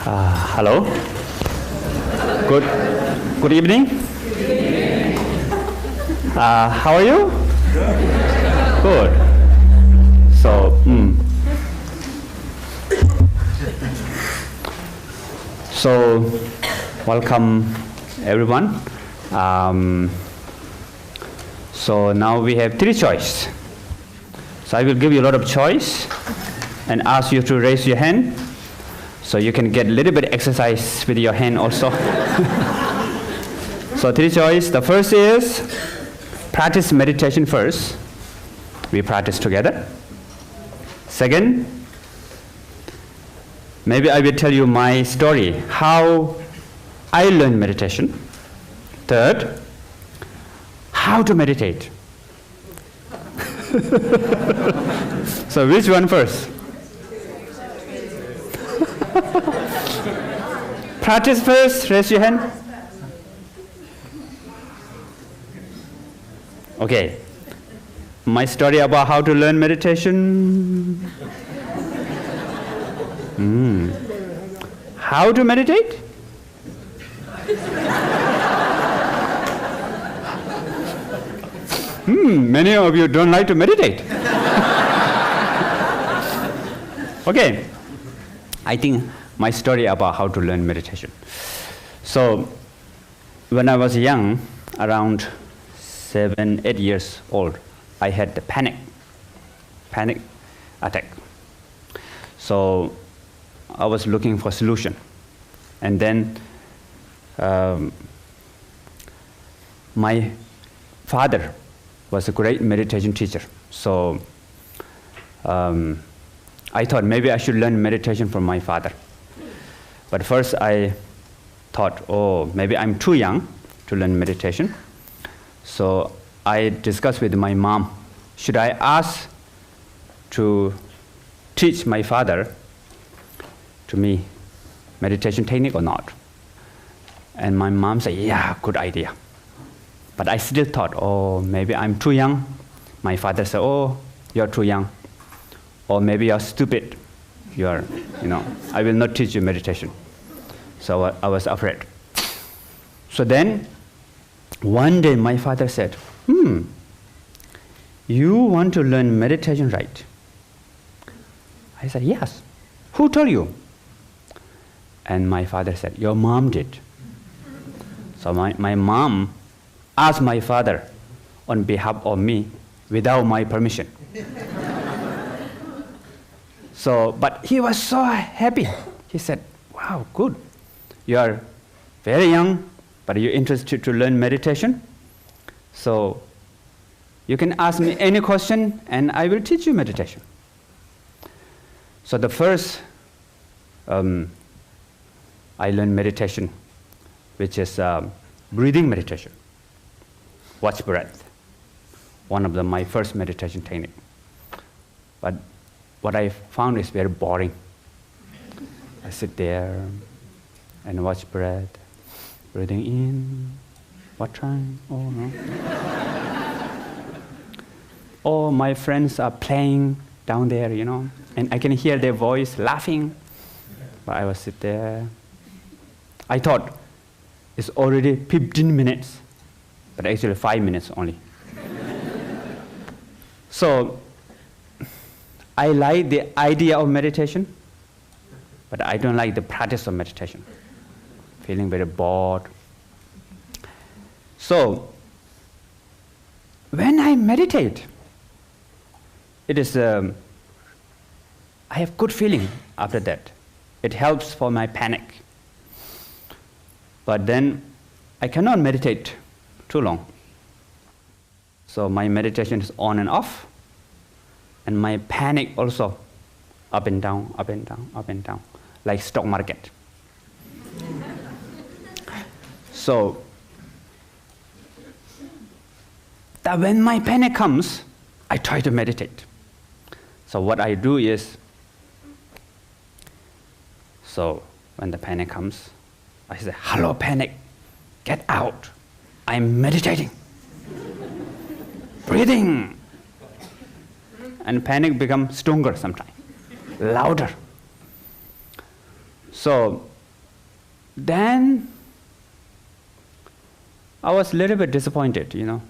Hello. Good evening. How are you? Good. So welcome everyone. So now we have three choices. So I will give you a lot of choice and ask you to raise your hand. So you can get a little bit exercise with your hand also. So three choice. The first is practice meditation first. We practice together. Second, maybe I will tell you my story, how I learned meditation. Third, how to meditate. So which one first? Practice first, raise your hand. Okay. My story about how to learn meditation. How to meditate? Many of you don't like to meditate. Okay. I think my story about how to learn meditation. So, when I was young, around 7, 8 years old, I had the panic attack. So, I was looking for a solution. And then, my father was a great meditation teacher. So, I thought maybe I should learn meditation from my father. But first I thought, maybe I'm too young to learn meditation. So I discussed with my mom, should I ask to teach my father to me meditation technique or not? And my mom said, yeah, good idea. But I still thought, maybe I'm too young. My father said, you're too young. Or maybe you're stupid. I will not teach you meditation. So I was afraid. So then, one day my father said, you want to learn meditation, right? I said, yes. Who told you? And my father said, your mom did. So my mom asked my father on behalf of me without my permission. But he was so happy. He said, wow, good. You are very young, but you're interested to learn meditation. So you can ask me any question and I will teach you meditation. So the first, I learned meditation, which is breathing meditation. Watch breath. One of my first meditation technique. But what I found is very boring. I sit there and watch breath, breathing in, what time? No. My friends are playing down there, and I can hear their voice laughing. But I was sit there. I thought it's already 15 minutes, but actually 5 minutes only. So I like the idea of meditation, but I don't like the practice of meditation. Feeling very bored. So, when I meditate, it is, I have good feeling after that. It helps for my panic. But then, I cannot meditate too long. So my meditation is on and off. And my panic also up and down, up and down, up and down, like stock market. So that when my panic comes, I try to meditate. So what I do is, so when the panic comes, I say, hello panic, get out. I'm meditating. Breathing. And panic becomes stronger sometimes, louder. So then I was a little bit disappointed, you know.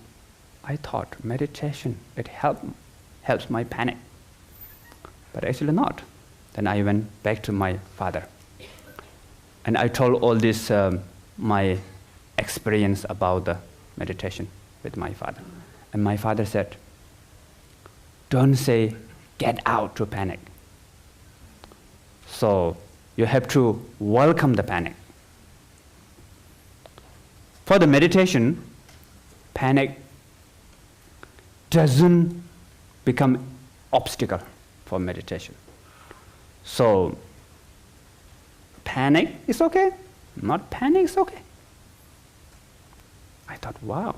I thought meditation, it helps my panic. But actually not. Then I went back to my father. And I told all this, my experience about the meditation with my father. And my father said, don't say, get out to panic. So you have to welcome the panic. For the meditation, panic doesn't become obstacle for meditation. So panic is okay, not panic is okay. I thought, wow,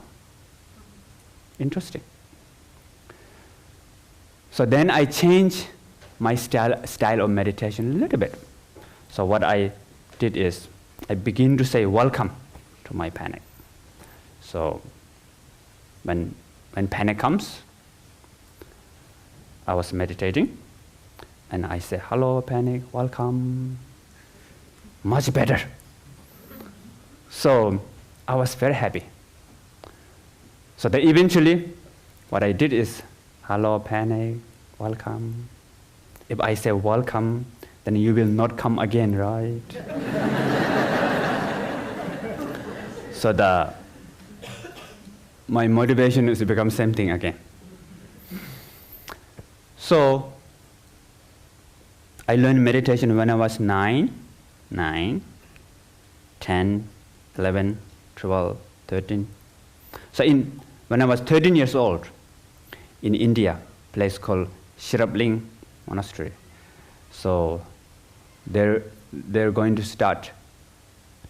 interesting. So then I changed my style of meditation a little bit. So what I did is I begin to say welcome to my panic. So when panic comes, I was meditating and I say, hello panic, welcome. Much better. So I was very happy. So then eventually what I did is, hello panic, welcome. If I say welcome, then you will not come again, right? So my motivation is to become same thing again. So I learned meditation when I was 9, 10, 11, 12, 13. So when I was 13 years old, in India, a place called Shirapling Monastery. So they're going to start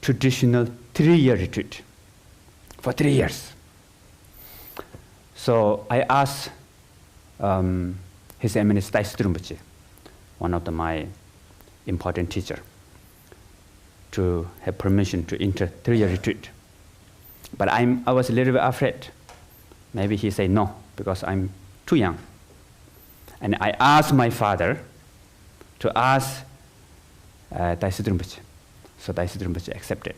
traditional 3-year retreat for 3 years. So I asked His Eminence Rinpoche, one of my important teacher, to have permission to enter 3-year retreat. But I was a little bit afraid. Maybe he said no, because I'm too young. And I asked my father to ask Taisut Rinpoche. So Taisut Rinpoche accepted.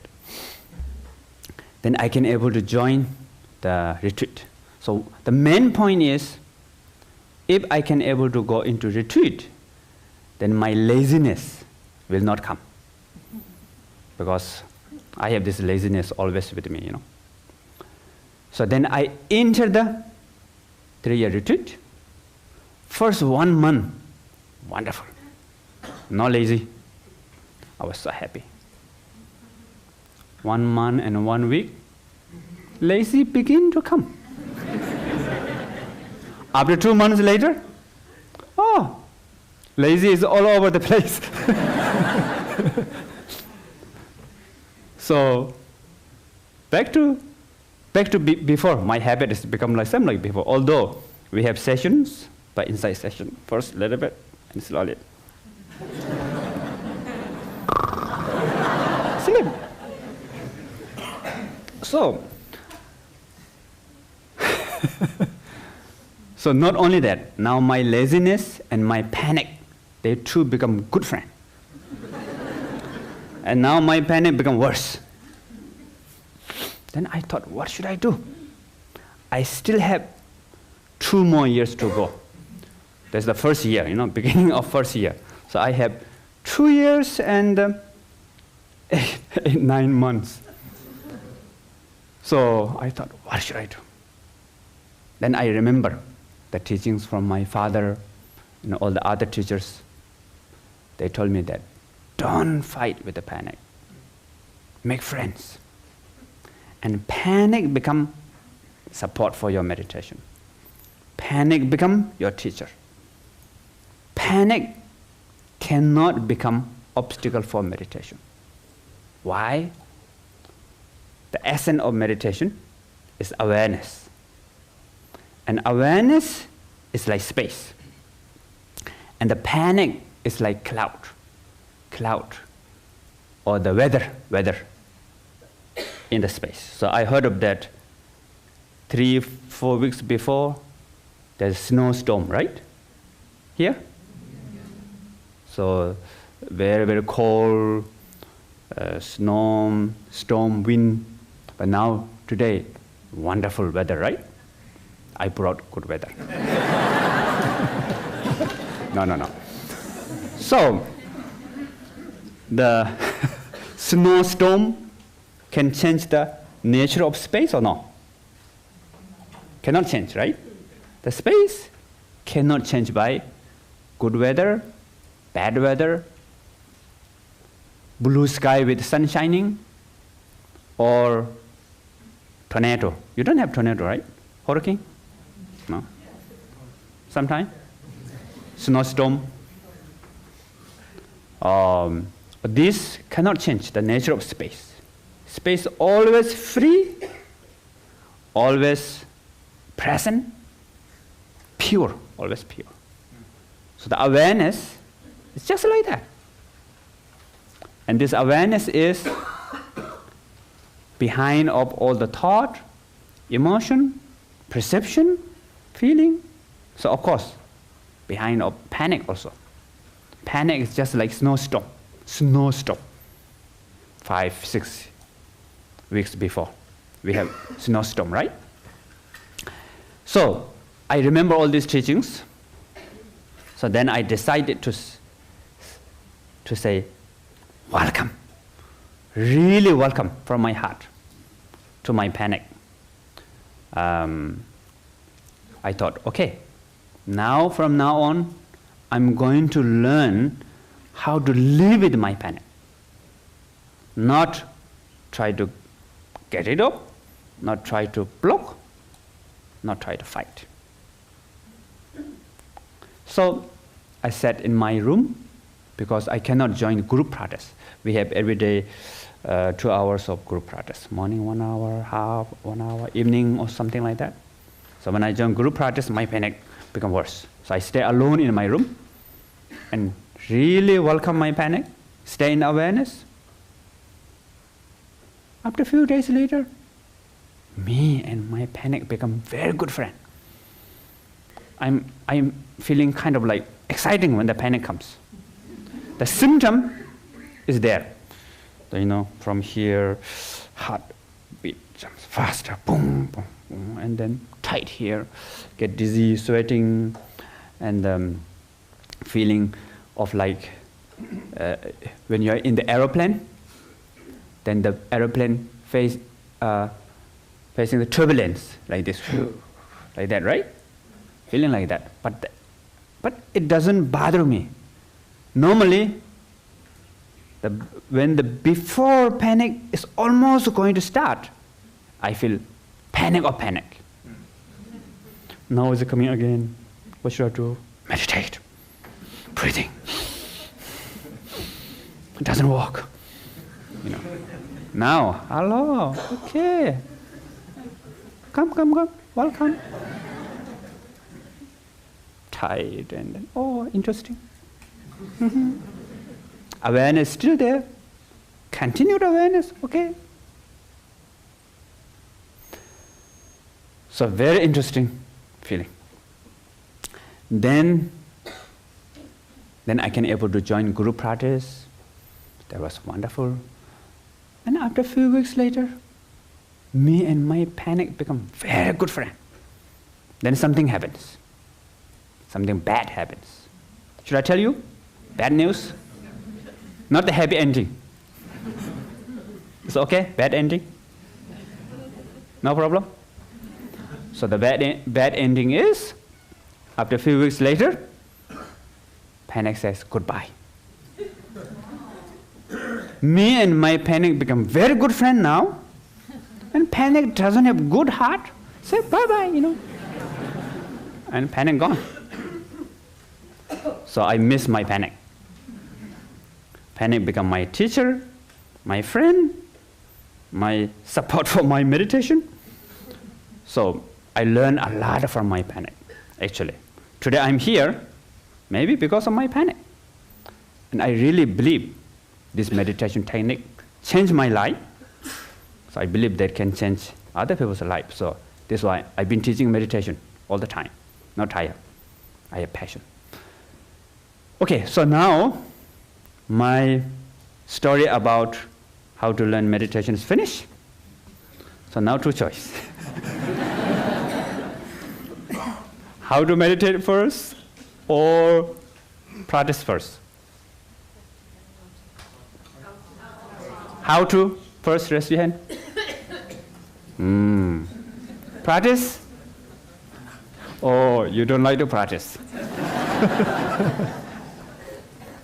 Then I can able to join the retreat. So the main point is, if I can able to go into retreat, then my laziness will not come. Because I have this laziness always with me, you know. So then I entered the 3-year retreat. First 1 month, wonderful. Not lazy. I was so happy. 1 month and 1 week, lazy begin to come. After 2 months later, oh, lazy is all over the place. So back to before, my habit has become like same like before. Although we have sessions, but inside session, first a little bit and slowly. Sleep. So not only that, now my laziness and my panic, they two become good friends. And now my panic become worse. Then I thought, what should I do? I still have 2 more years to go. That's the first year, you know, beginning of first year. So I have 2 years and 9 months. So I thought, what should I do? Then I remember the teachings from my father, you know, all the other teachers. They told me that don't fight with the panic. Make friends. And panic become support for your meditation. Panic become your teacher. Panic cannot become obstacle for meditation. Why? The essence of meditation is awareness. And awareness is like space. And the panic is like cloud, or the weather in the space. So I heard of that 3-4 weeks before, there's snowstorm, right? Here? So very, very cold, storm, wind. But now, today, wonderful weather, right? I brought good weather. No. So, the snowstorm can change the nature of space or no? Cannot change, right? The space cannot change by good weather, bad weather, blue sky with sun shining, or tornado. You don't have tornado, right? Hurricane? No? Sometime? Snowstorm? This cannot change the nature of space. Space always free, always present, pure, always pure. So the awareness is just like that. And this awareness is behind of all the thought, emotion, perception, feeling. So of course, behind of panic also. Panic is just like snowstorm. 5-6 weeks before, we have snowstorm, right? So I remember all these teachings. So then I decided to say, welcome, really welcome from my heart to my panic. I thought, okay, from now on, I'm going to learn how to live with my panic. Not try to get rid of, not try to block, not try to fight. So I sat in my room because I cannot join group practice. We have every day 2 hours of group practice. Morning 1 hour, half 1 hour, evening or something like that. So when I join group practice, my panic becomes worse. So I stay alone in my room and really welcome my panic, stay in awareness. After a few days later, me and my panic become very good friend. I'm feeling kind of like exciting when the panic comes. The symptom is there. So, from here, heartbeat jumps faster, boom, boom, boom, and then tight here, get dizzy, sweating, and feeling of like when you're in the aeroplane, then the aeroplane facing the turbulence like this, like that, right? Feeling like that, but it doesn't bother me. Normally, when the before panic is almost going to start, I feel panic. Now is it coming again? What should I do? Meditate, breathing. It doesn't work. Now, hello, okay. Come, welcome. Tight and then, oh, interesting. Awareness still there. Continued awareness, okay. So very interesting feeling. Then I can able to join group practice. That was wonderful. And after a few weeks later, me and my panic become very good friend. Then something happens. Something bad happens. Should I tell you? Bad news? Not the happy ending. It's okay? Bad ending? No problem? So the bad ending is, after a few weeks later, panic says goodbye. Me and my panic become very good friend now, and panic doesn't have good heart, say bye-bye, And panic gone. So I miss my panic. Panic become my teacher, my friend, my support for my meditation. So I learn a lot from my panic, actually. Today I'm here, maybe because of my panic. And I really believe this meditation technique changed my life. So I believe that can change other people's life. So this is why I've been teaching meditation all the time. Not tired. I have passion. Okay, so now my story about how to learn meditation is finished. So now two choice. How to meditate first or practice first? How to? First, raise your hand. Practice? Oh, you don't like to practice.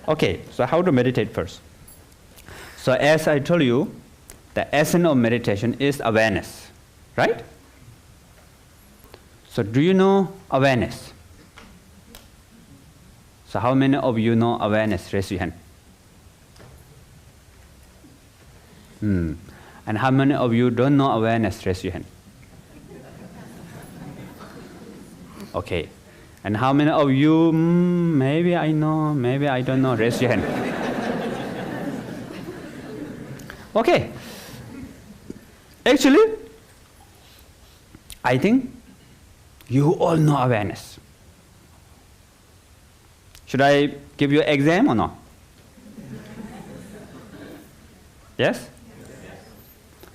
Okay, so how to meditate first? So as I told you, the essence of meditation is awareness, right? So do you know awareness? So how many of you know awareness? Raise your hand. And how many of you don't know awareness? Raise your hand. Okay. And how many of you, maybe I know, maybe I don't know? Raise your hand. Okay. Actually, I think you all know awareness. Should I give you an exam or not? Yes?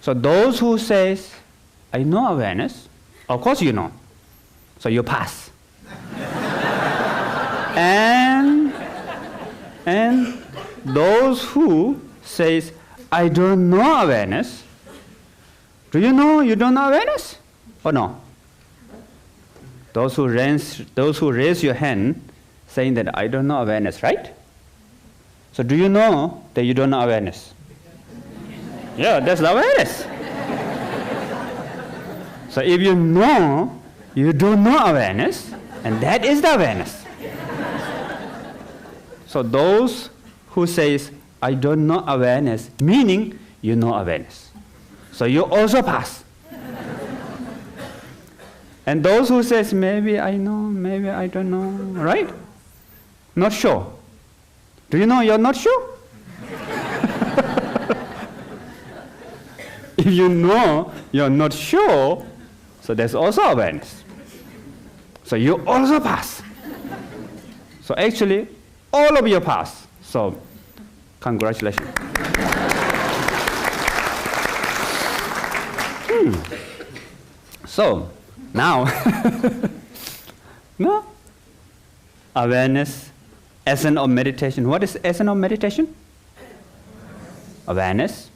So those who says, I know awareness, of course you know. So you pass. and those who says, I don't know awareness, do you know you don't know awareness or no? Those who raise your hand saying that I don't know awareness, right? So do you know that you don't know awareness? Yeah, that's the awareness. So if you know you don't know awareness, and that is the awareness. So those who says, I don't know awareness, meaning you know awareness. So you also pass. And those who says, maybe I know, maybe I don't know, right? Not sure. Do you know you're not sure? If you know you're not sure, so there's also awareness. So you also pass. So actually, all of you pass. So congratulations. So now, no? Awareness, essence of meditation. What is essence of meditation? Awareness.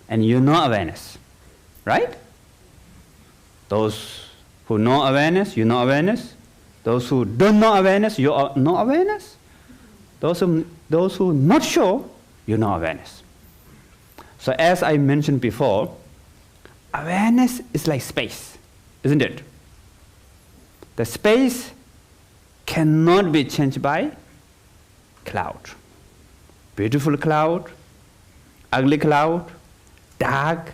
And you know awareness, right? Those who know awareness, you know awareness. Those who don't know awareness, you know awareness. Those who not sure, you know awareness. So as I mentioned before, awareness is like space, isn't it? The space cannot be changed by cloud. Beautiful cloud, ugly cloud, dark,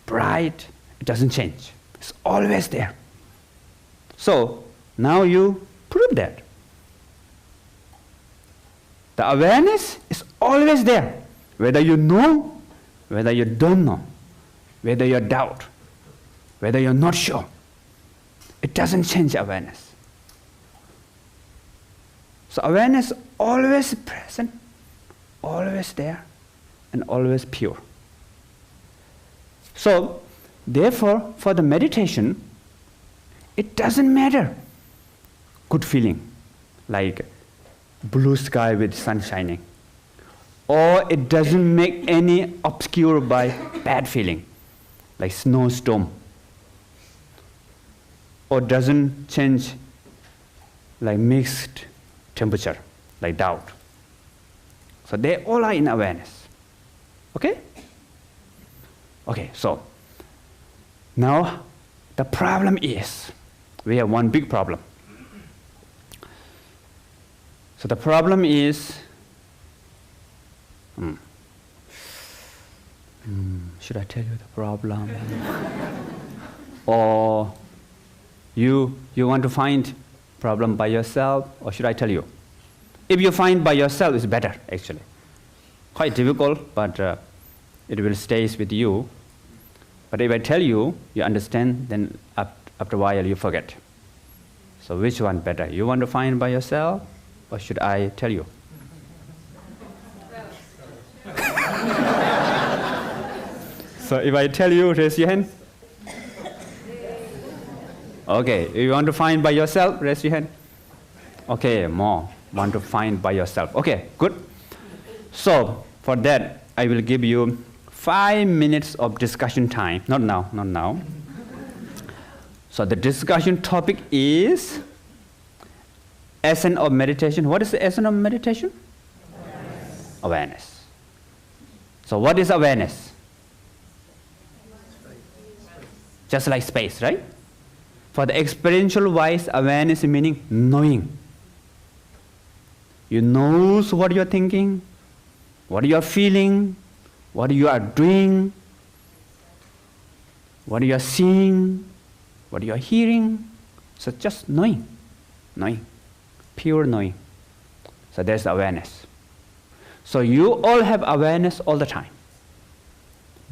bright, it doesn't change. It's always there. So now you prove that. The awareness is always there, whether you know, whether you don't know, whether you doubt, whether you're not sure. It doesn't change awareness. So awareness always present, always there, and always pure. So, therefore, for the meditation, it doesn't matter good feeling, like blue sky with sun shining, or it doesn't make any obscure by bad feeling, like snowstorm, or doesn't change like mixed temperature, like doubt. So they all are in awareness. Okay? Okay, so now the problem is, we have one big problem. So the problem is, should I tell you the problem? Or you want to find problem by yourself, or should I tell you? If you find by yourself, it's better actually. Quite difficult, but it will stay with you. But if I tell you, you understand, then after a while you forget. So which one better? You want to find by yourself, or should I tell you? So if I tell you, raise your hand. Okay, if you want to find by yourself, raise your hand. Okay, more. Want to find by yourself. Okay, good. So for that, I will give you 5 minutes of discussion time. Not now, not now. So the discussion topic is essence of meditation. What is the essence of meditation? Awareness. Awareness. So what is awareness? Just like space, right? For the experiential wise, awareness meaning knowing. You know what you are thinking, what you are feeling, what you are doing, what you are seeing, what you are hearing. So just knowing, knowing, pure knowing. So there's awareness. So you all have awareness all the time.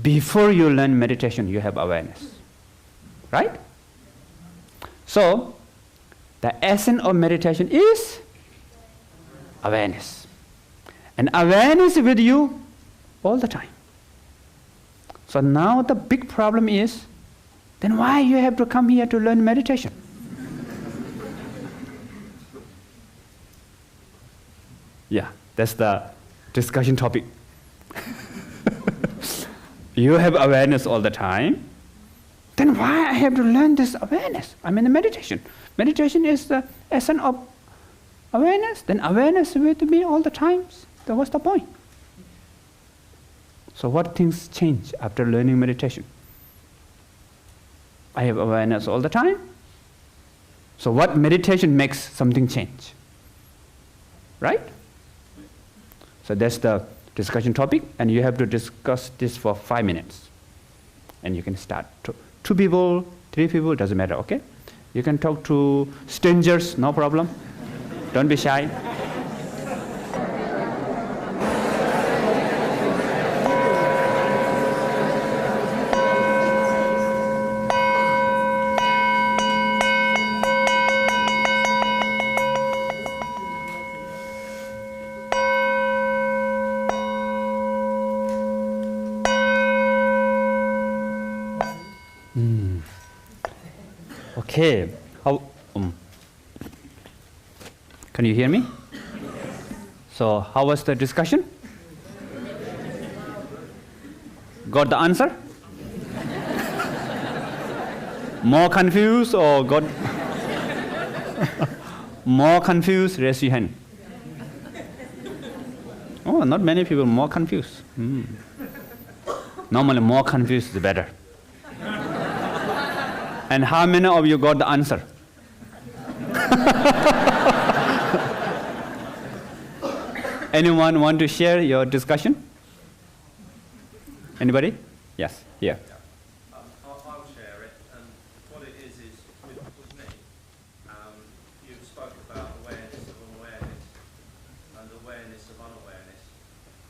Before you learn meditation, you have awareness, right? So the essence of meditation is awareness. And awareness with you all the time. So now the big problem is, then why you have to come here to learn meditation? Yeah, that's the discussion topic. You have awareness all the time. Then why I have to learn this awareness? I mean the meditation. Meditation is the essence of awareness. Then awareness with me all the times. Then what's the point? So what things change after learning meditation? I have awareness all the time. So what meditation makes something change? Right? So that's the discussion topic, and you have to discuss this for 5 minutes. And you can start. 2 people, 3 people, doesn't matter, okay? You can talk to strangers, no problem. Don't be shy. Okay, can you hear me? So how was the discussion? Got the answer? More confused or got more confused? Raise your hand. Oh, not many people more confused. Normally more confused is better. And how many of you got the answer? Anyone want to share your discussion? Anybody? Yes, here. Yeah. I'll share it. And what it is with me, you spoke about awareness of unawareness and awareness of unawareness.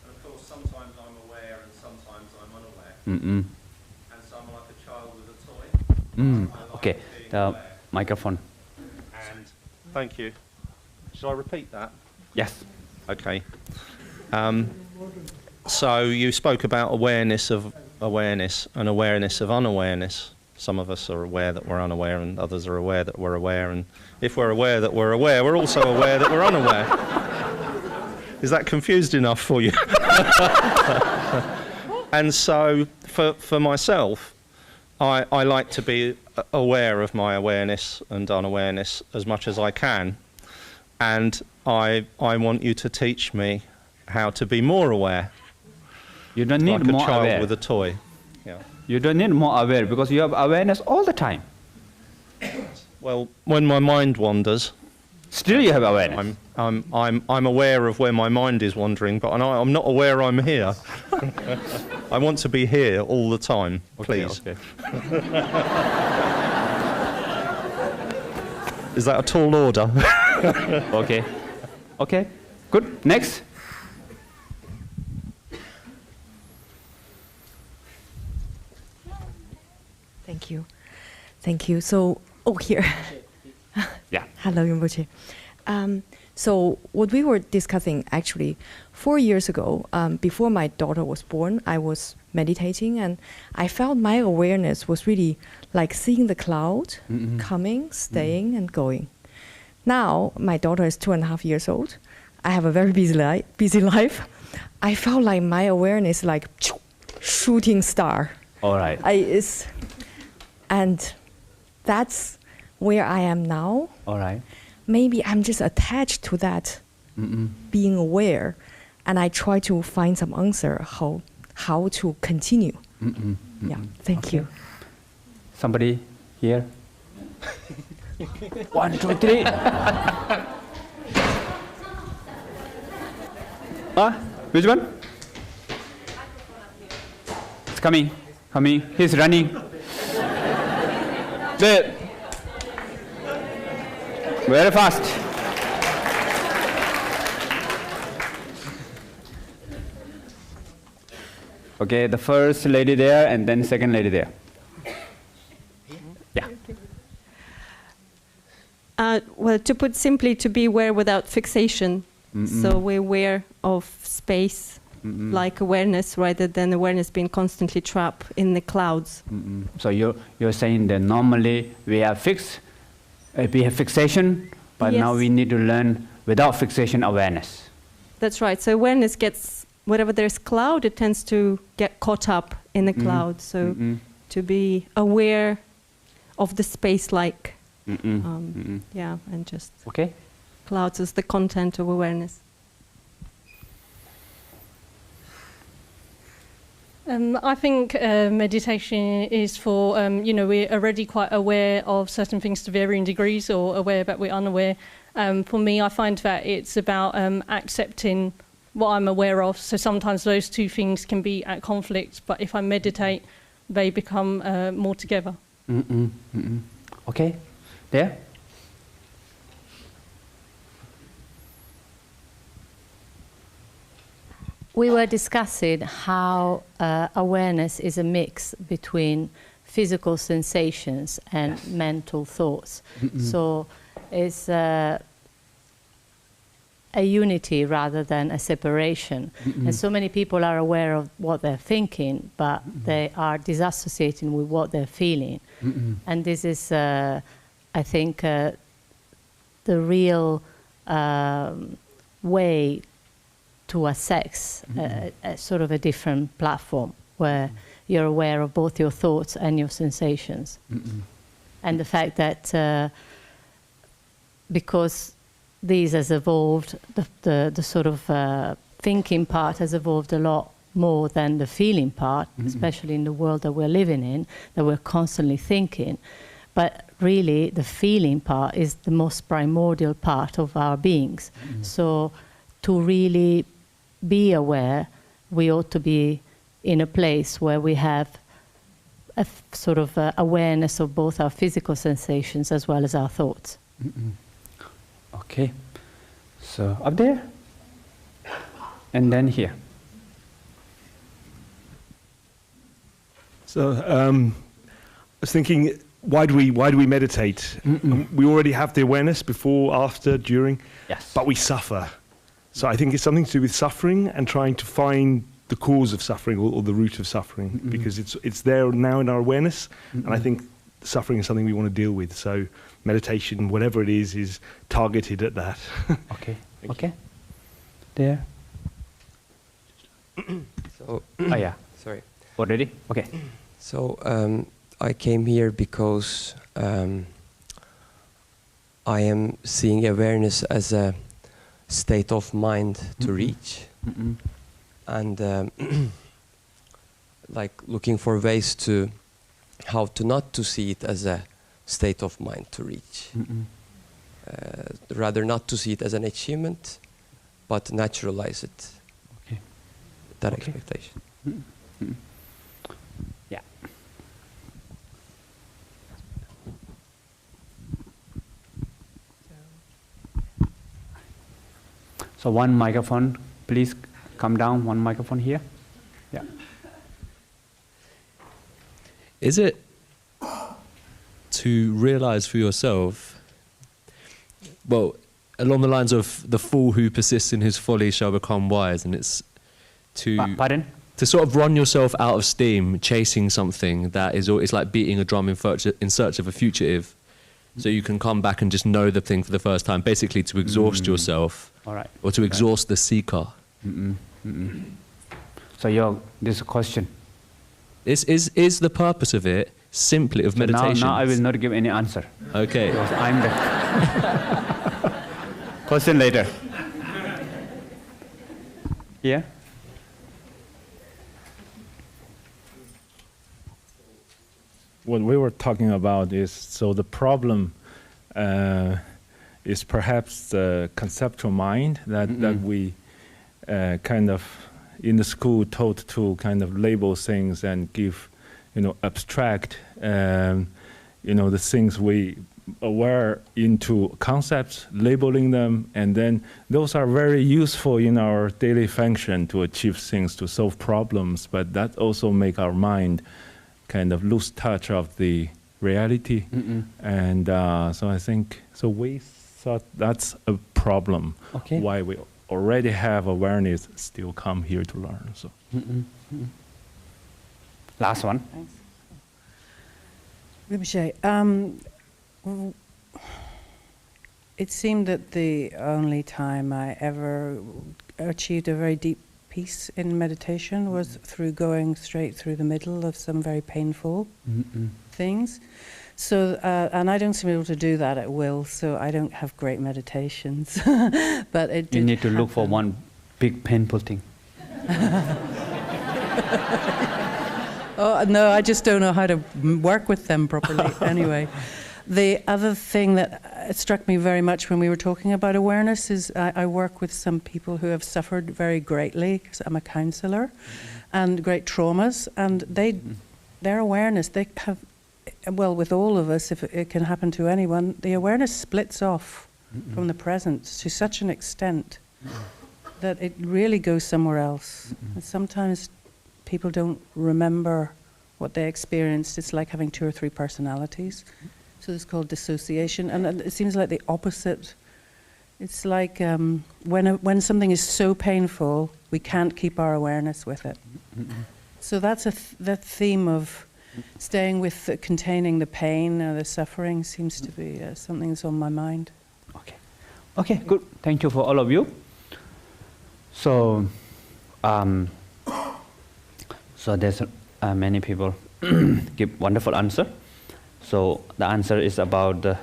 And of course, sometimes I'm aware and sometimes I'm unaware. And so I'm like a child with a toy. Okay, the microphone. And thank you. Shall I repeat that? Yes. Okay. So you spoke about awareness of awareness and awareness of unawareness. Some of us are aware that we're unaware and others are aware that we're aware. And if we're aware that we're aware, we're also aware that we're unaware. Is that confused enough for you? And so for myself, I like to be aware of my awareness and unawareness as much as I can. And I want you to teach me how to be more aware. You don't need like more a child aware. with a toy. Yeah. You don't need more aware because you have awareness all the time. Well, when my mind wanders, still you have awareness. I'm aware of where my mind is wandering, but I'm not aware I'm here. I want to be here all the time, please. Okay. Is that a tall order? Okay. Okay. Good. Next. Thank you. Thank you. So, here. Yeah. Hello, Rinpoche. So what we were discussing actually 4 years ago, before my daughter was born, I was meditating and I felt my awareness was really like seeing the cloud coming, staying and going. Now my daughter is 2.5 years old. I have a very busy life. I felt like my awareness like shooting star. All right. And that's where I am now. All right. Maybe I'm just attached to that being aware, and I try to find some answer how to continue. Yeah, thank you. Somebody here? 1, 2, 3. Which one? It's coming. He's running. There. Very fast. Okay, the first lady there and then second lady there. Yeah. Well, to put simply, to be aware without fixation. So we're aware of space, like awareness, rather than awareness being constantly trapped in the clouds. So you're saying that normally we have fixation, but Yes. now we need to learn without fixation awareness. That's right. So awareness gets, wherever there's cloud, it tends to get caught up in the cloud. So to be aware of the space-like, yeah, and just Okay. clouds as the content of awareness. I think meditation is for, we're already quite aware of certain things to varying degrees, or aware but we're unaware. For me, I find that it's about accepting what I'm aware of. So sometimes those two things can be at conflict, but if I meditate, they become more together. Okay. There? We were discussing how awareness is a mix between physical sensations and mental thoughts. So it's a unity rather than a separation. And so many people are aware of what they're thinking, but they are disassociating with what they're feeling. And this is, I think, the real way to access a sort of a different platform where you're aware of both your thoughts and your sensations. And the fact that because these has evolved, the sort of thinking part has evolved a lot more than the feeling part, especially in the world that we're living in, that we're constantly thinking. But really, the feeling part is the most primordial part of our beings. So to really be aware, we ought to be in a place where we have a sort of awareness of both our physical sensations as well as our thoughts. Okay. So up there, and then here. So I was thinking, why do we meditate? We already have the awareness before, after, during, Yes. but we suffer. So I think it's something to do with suffering and trying to find the cause of suffering or the root of suffering, because it's there now in our awareness, and I think suffering is something we want to deal with. So meditation, whatever it is targeted at that. Okay. Okay. There. So, Yeah. sorry. Already? Okay. So I came here because I am seeing awareness as a state of mind to reach, and like looking for ways to how to not to see it as a state of mind to reach, rather not to see it as an achievement, but naturalize it. Okay. That Okay. expectation. Yeah. So one microphone, please come down. One microphone here. Yeah. Is it to realize for yourself, well, along the lines of the fool who persists in his folly shall become wise, and it's to Pardon? to sort of run yourself out of steam, chasing something that is it's like beating a drum in search of a fugitive, so you can come back and just know the thing for the first time. Basically, to exhaust yourself, All right. or to exhaust the seeker. So this question. Is the purpose of it simply of meditation? Now I will not give any answer. Okay. Because I'm the question later. Yeah. What we were talking about is, so the problem is perhaps the conceptual mind that we kind of in the school taught to kind of label things and give, abstract, the things we aware into concepts, labeling them, and then those are very useful in our daily function to achieve things, to solve problems, but that also make our mind kind of lose touch of the reality. And so I think, so we thought that's a problem. Okay. Why we already have awareness still come here to learn. So. Last one. Thanks. Rinpoche, it seemed that the only time I ever achieved a very deep peace in meditation was through going straight through the middle of some very painful things. So, and I don't seem able to do that at will, so I don't have great meditations. But it did You need to look happen. for one big painful thing. Oh, no, I just don't know how to work with them properly. Anyway, the other thing that struck me very much when we were talking about awareness is I work with some people who have suffered very greatly, because I'm a counsellor, and great traumas, and their awareness, they have, well, with all of us, if it can happen to anyone, the awareness splits off from the present to such an extent that it really goes somewhere else. And sometimes people don't remember what they experienced. It's like having 2 or 3 personalities. So it's called dissociation. And it seems like the opposite. It's like when something is so painful, we can't keep our awareness with it. So that's that theme of staying with containing the pain or the suffering seems to be something that's on my mind. Okay. Okay, good. Thank you for all of you. So, so there's many people give wonderful answer. So the answer is about the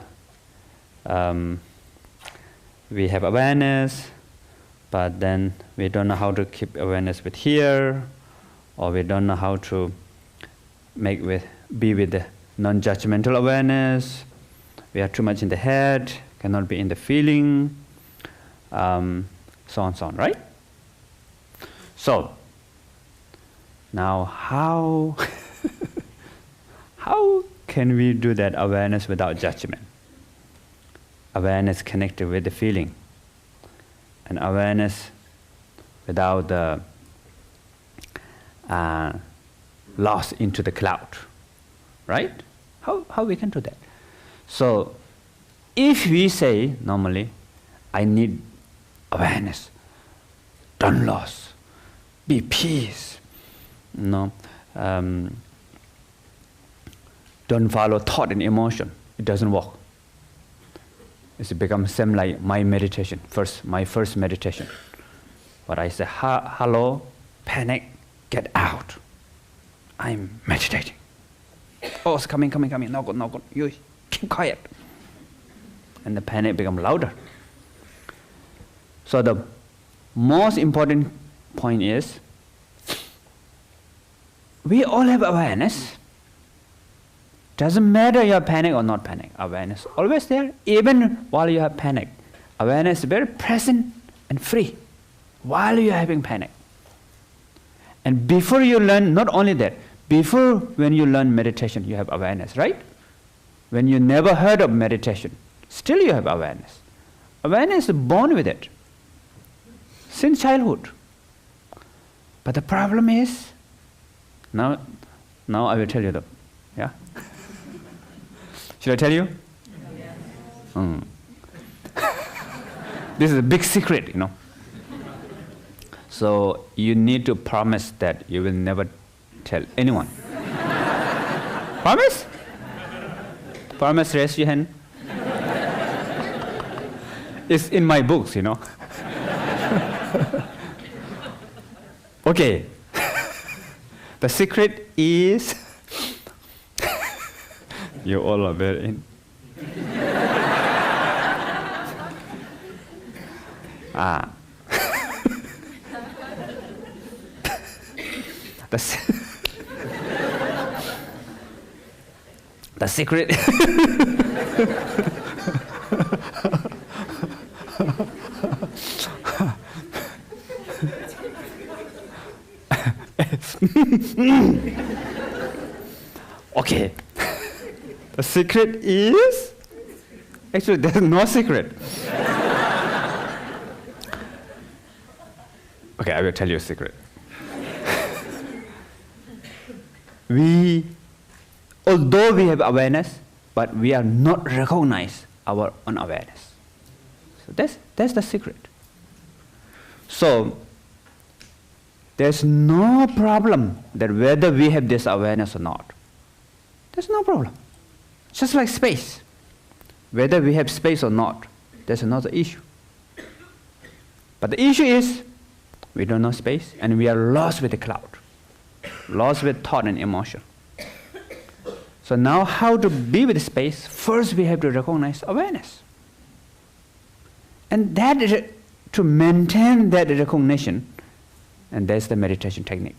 we have awareness, but then we don't know how to keep awareness with here, or we don't know how to be with the non-judgmental awareness. We are too much in the head, cannot be in the feeling, so on, right? So now how can we do that awareness without judgment? Awareness connected with the feeling, and awareness without the lost into the cloud, right? How we can do that? So if we say normally, I need awareness, don't lose, be peace, don't follow thought and emotion, it doesn't work. It's become same like my meditation, my first meditation. But I say, hello, panic, get out. I'm meditating. Oh, it's coming, no good, you keep quiet. And the panic become louder. So the most important point is, we all have awareness. Doesn't matter you have panic or not panic. Awareness always there, even while you have panic. Awareness is very present and free while you are having panic. And before you learn, not only that, before when you learn meditation, you have awareness, right? When you never heard of meditation, still you have awareness. Awareness is born with it, since childhood. But the problem is, now I will tell you yeah? Should I tell you? Yes. This is a big secret, you know. So you need to promise that you will never tell anyone. Promise? Promise, raise your hand. It's in my books, you know. Okay. The secret is you all are very in. The secret. Okay. The secret is actually there's no secret. Okay, I will tell you a secret. Although we have awareness, but we are not recognize our own awareness. So that's the secret. So there's no problem that whether we have this awareness or not. There's no problem. Just like space. Whether we have space or not, there's another issue. But the issue is we don't know space and we are lost with the cloud. Lost with thought and emotion. So now how to be with space? First we have to recognize awareness. And that is to maintain that recognition, and that's the meditation technique.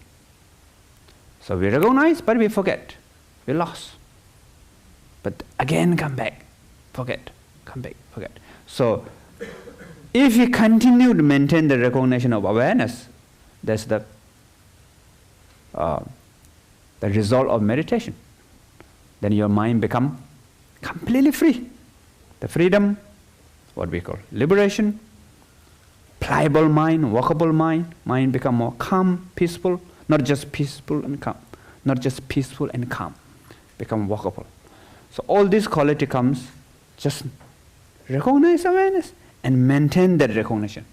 So we recognize, but we forget. We lost. But again come back, forget, come back, forget. So if you continue to maintain the recognition of awareness, that's the result of meditation. Then your mind become completely free. The freedom, what we call liberation, pliable mind, walkable mind, mind become more calm, peaceful, not just peaceful and calm, not just peaceful and calm, become walkable. So all this quality comes, just recognize awareness and maintain that recognition.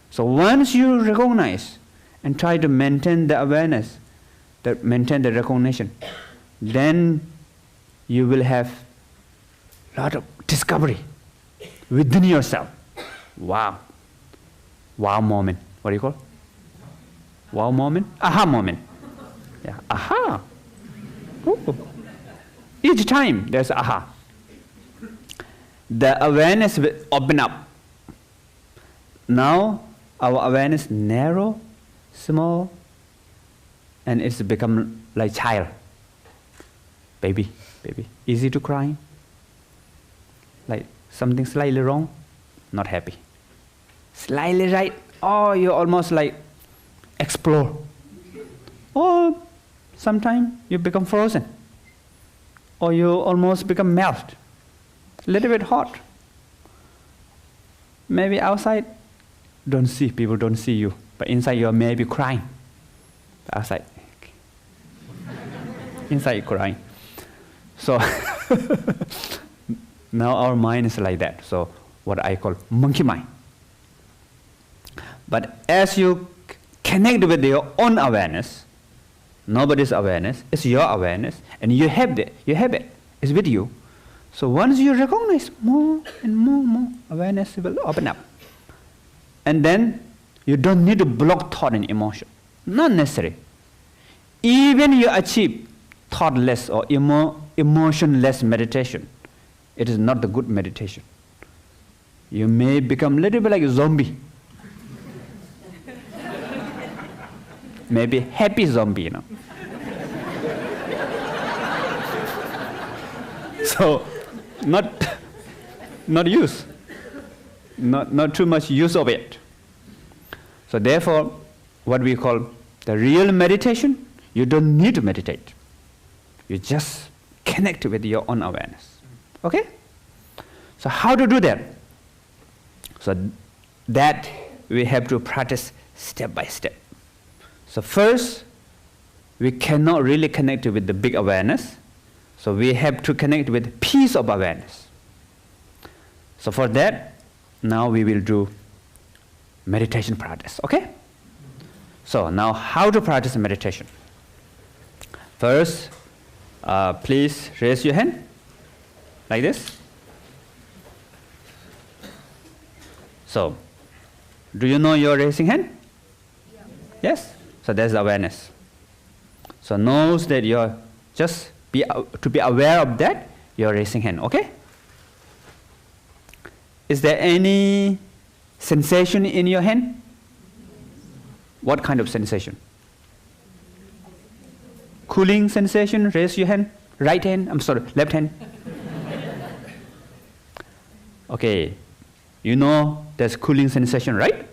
So once you recognize and try to maintain the awareness, maintain the recognition, then you will have a lot of discovery within yourself. Wow. Wow moment. What do you call? Wow moment? Aha moment. Yeah. Aha. Ooh. Each time there's aha. The awareness will open up. Now our awareness narrow, small, and it's become like child. Baby. Easy to cry. Like something slightly wrong, not happy. Slightly right, oh, you almost like explore. Or sometimes you become frozen. Or you almost become melt. A little bit hot. Maybe outside, people don't see you. But inside you're maybe crying. Outside. Inside you're crying. So now our mind is like that. So what I call monkey mind. But as you connect with your own awareness, nobody's awareness, it's your awareness, and you have it, it's with you. So once you recognize more and more, awareness will open up. And then you don't need to block thought and emotion. Not necessary. Even you achieve thoughtless or emotionless meditation, it is not the good meditation. You may become a little bit like a zombie. Maybe happy zombie, you know. So, not use, not too much use of it. So therefore, what we call the real meditation, you don't need to meditate. You just connect with your own awareness. Okay? So how to do that? So that we have to practice step by step. So first, we cannot really connect with the big awareness. So we have to connect with piece of awareness. So for that, now we will do meditation practice, okay? So now how to practice meditation? First, please raise your hand like this. So, do you know your raising hand? Yeah. Yes? So that's awareness. So knows that you're just to be aware of that, you're raising hand, okay? Is there any sensation in your hand? What kind of sensation? Cooling sensation, raise your hand. Right hand, I'm sorry, left hand. Okay, you know there's cooling sensation, right?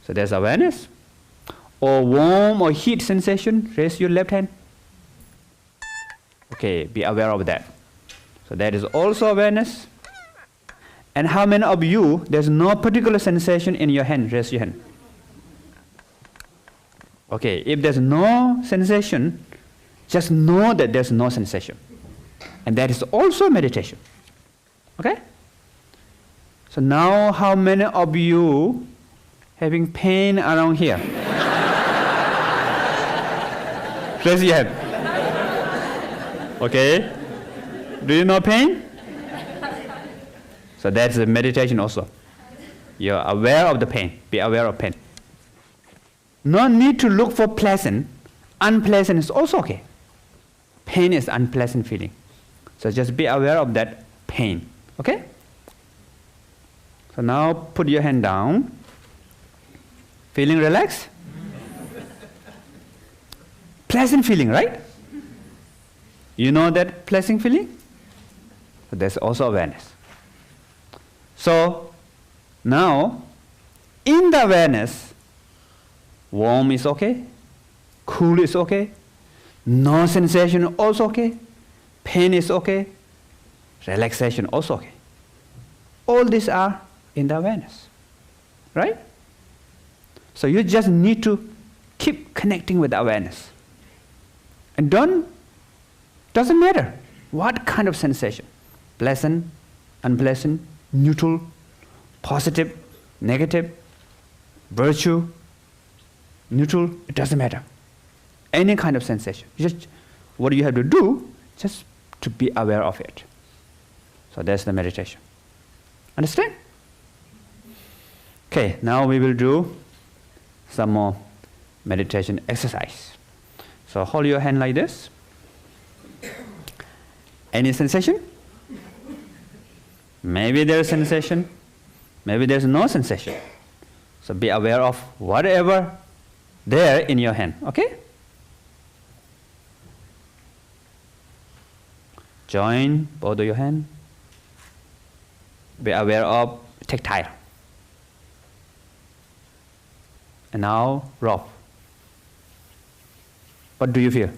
So there's awareness. Or warm or heat sensation, raise your left hand. Okay, be aware of that. So that is also awareness. And how many of you, there's no particular sensation in your hand, raise your hand. Okay, if there's no sensation, just know that there's no sensation. And that is also meditation. Okay? So now how many of you having pain around here? Raise your hand. Okay? Do you know pain? So that's a meditation also. You're aware of the pain. Be aware of pain. No need to look for pleasant. Unpleasant is also okay. Pain is unpleasant feeling. So just be aware of that pain. Okay? So now put your hand down. Feeling relaxed? Pleasant feeling, right? You know that pleasant feeling? So there's also awareness. So now, in the awareness, warm is okay, cool is okay, no sensation also okay, pain is okay, relaxation also okay. All these are in the awareness, right? So you just need to keep connecting with the awareness. And doesn't matter what kind of sensation, pleasant, unpleasant, neutral, positive, negative, virtue, neutral, it doesn't matter. Any kind of sensation. Just what you have to do, just to be aware of it. So that's the meditation. Understand? Okay, now we will do some more meditation exercise. So hold your hand like this. Any sensation? Maybe there's sensation, maybe there's no sensation. So be aware of whatever there in your hand, okay? Join both of your hands. Be aware of tactile. And now rub. What do you feel?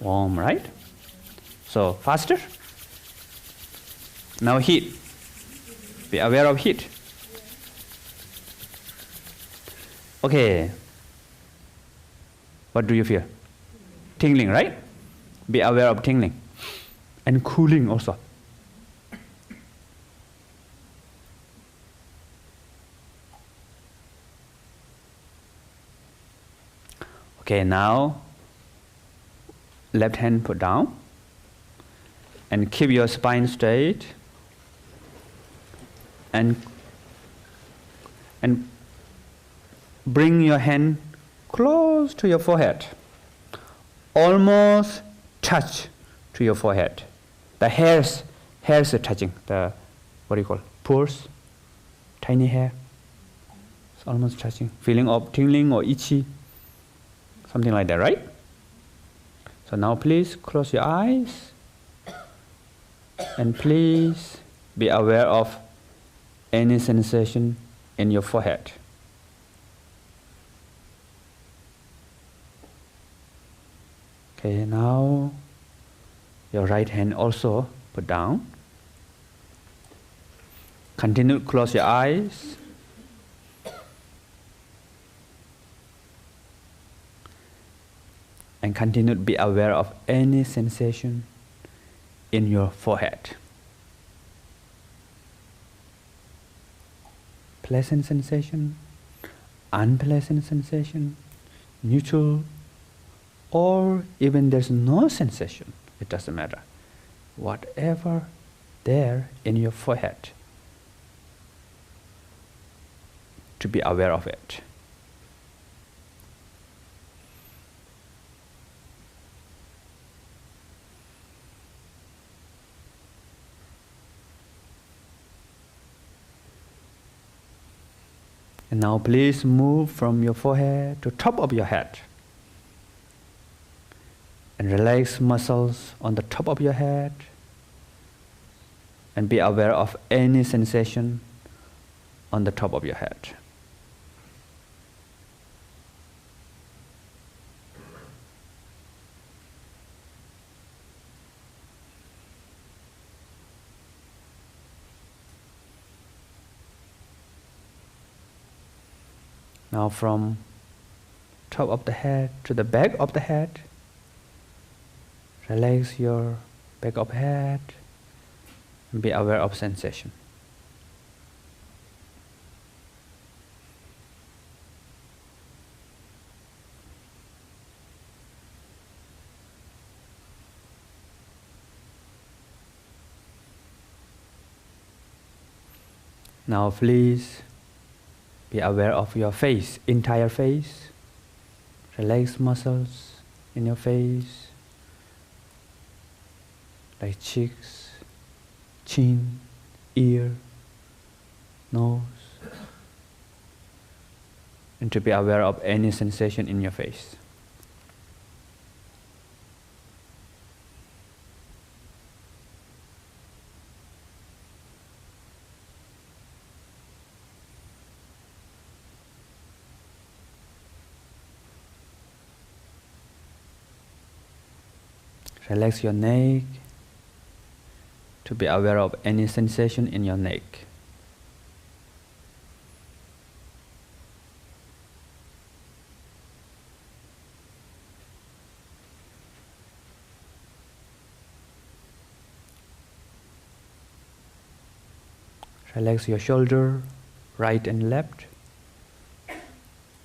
Warm, right? So faster. Now heat. Be aware of heat. Okay. What do you feel? Tingling, right? Be aware of tingling. And cooling also. Okay, now left hand put down and keep your spine straight and bring your hand close to your forehead, almost touch to your forehead. The hairs are touching, the, what do you call, pores, tiny hair. It's almost touching, feeling of tingling or itchy, something like that, right? So now please close your eyes and please be aware of any sensation in your forehead. Okay, now your right hand also put down. Continue to close your eyes. And continue to be aware of any sensation in your forehead. pleasant sensation, unpleasant sensation, neutral, or even there's no sensation, it doesn't matter. Whatever there in your forehead, to be aware of it. And now please move from your forehead to top of your head. And relax muscles on the top of your head. And be aware of any sensation on the top of your head. Now from top of the head to the back of the head, relax your back of head and be aware of sensation. Now please be aware of your face, entire face. Relax muscles in your face, like cheeks, chin, ear, nose. And to be aware of any sensation in your face. Relax your neck, to be aware of any sensation in your neck. Relax your shoulder, right and left,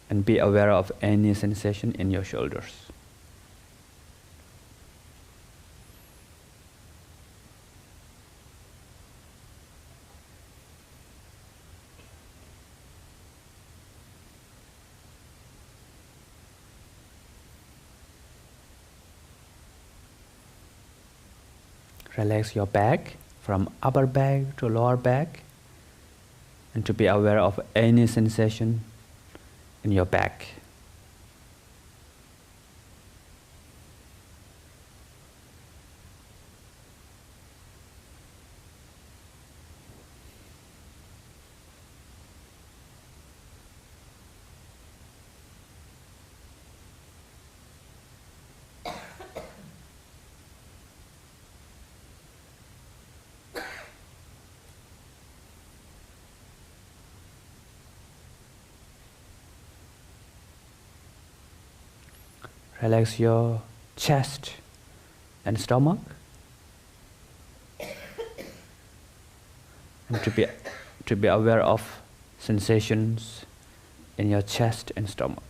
and be aware of any sensation in your shoulders. Relax your back, from upper back to lower back, and to be aware of any sensation in your back. Relax your chest and stomach. And to be aware of sensations in your chest and stomach.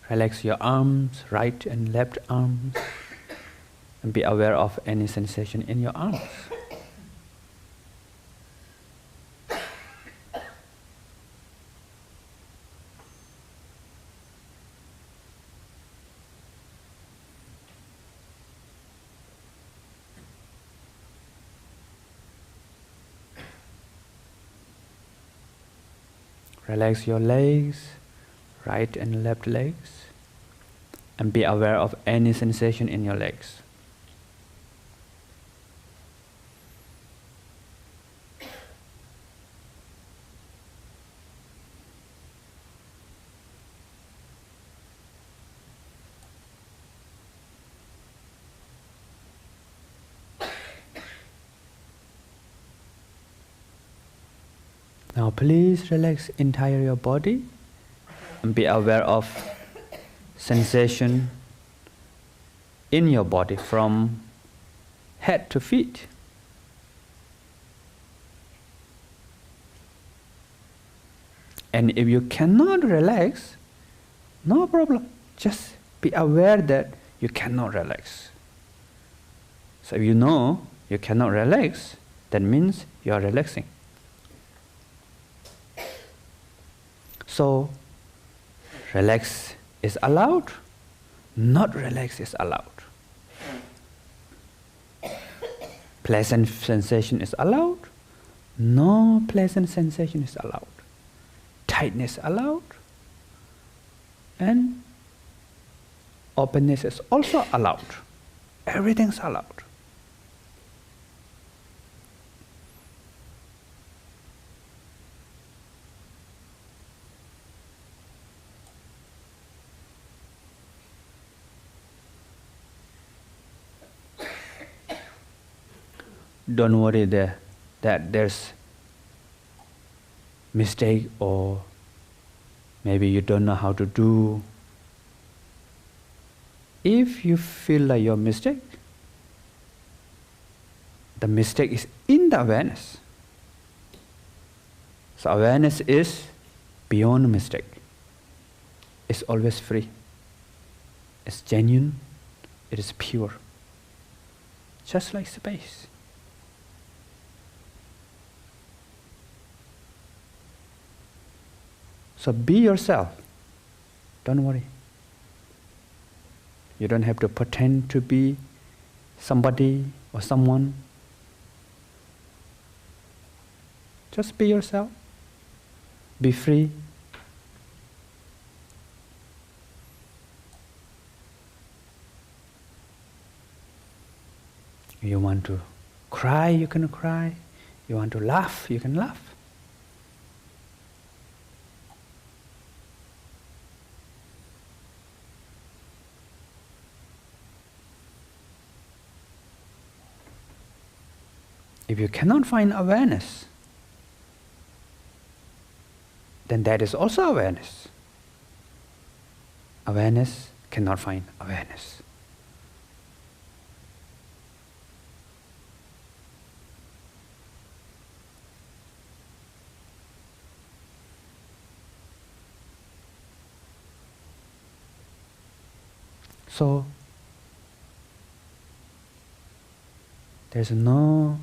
Relax your arms, right and left arms, and be aware of any sensation in your arms. Relax your legs, right and left legs, and be aware of any sensation in your legs. Now please relax entire your body and be aware of sensation in your body from head to feet. And if you cannot relax, no problem. Just be aware that you cannot relax. So if you know you cannot relax, that means you are relaxing. So, relax is allowed, not relax is allowed. Pleasant sensation is allowed, no pleasant sensation is allowed. Tightness allowed, and openness is also allowed. Everything's allowed. Don't worry that there's mistake or maybe you don't know how to do. If you feel like your mistake, the mistake is in the awareness. So awareness is beyond mistake. It's always free. It's genuine. It is pure. Just like space. So be yourself. Don't worry. You don't have to pretend to be somebody or someone. Just be yourself. Be free. You want to cry, you can cry. You want to laugh, you can laugh. If you cannot find awareness, then that is also awareness. Awareness cannot find awareness. So, there's no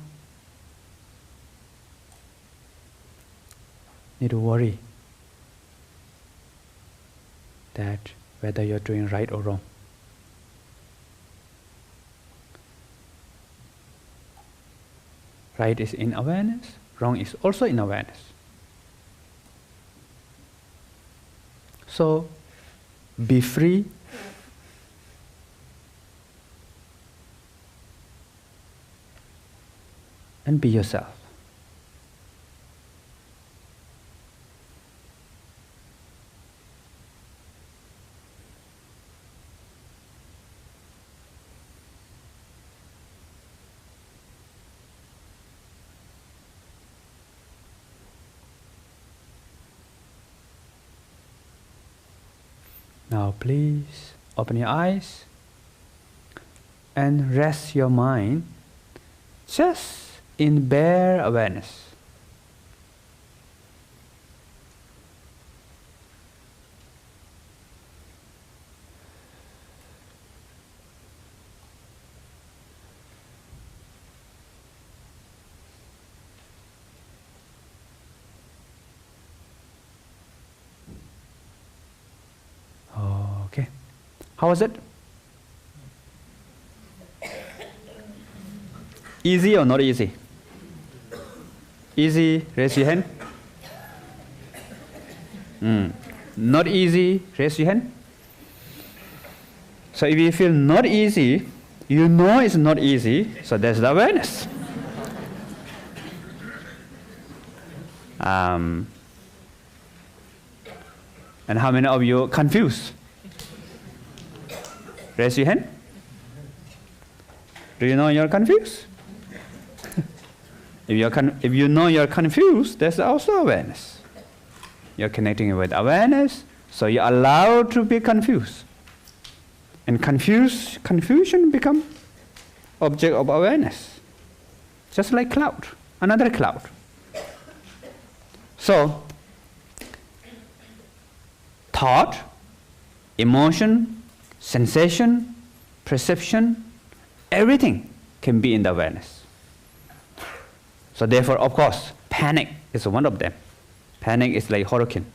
need to worry that whether you're doing right or wrong. Right is in awareness, wrong is also in awareness. So, be free. And be yourself. Now please open your eyes and rest your mind just in bare awareness. Okay. How was it? Easy or not easy? Easy, raise your hand. Not easy, raise your hand. So if you feel not easy, you know it's not easy, so there's the awareness. And how many of you are confused? Raise your hand. Do you know you're confused? If you know you're confused, there's also awareness. You're connecting with awareness, so you're allowed to be confused. And confusion become object of awareness. Just like cloud, another cloud. So, thought, emotion, sensation, perception, everything can be in the awareness. So therefore, of course, panic is one of them. Panic is like hurricane,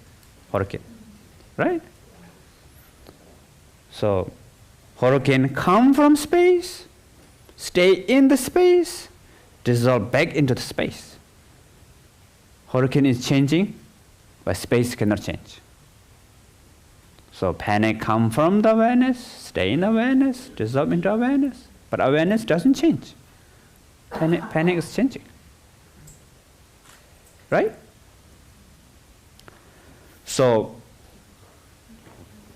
right? So, hurricane come from space, stay in the space, dissolve back into the space. Hurricane is changing, but space cannot change. So panic come from the awareness, stay in awareness, dissolve into awareness, but awareness doesn't change. Panic is changing, right? So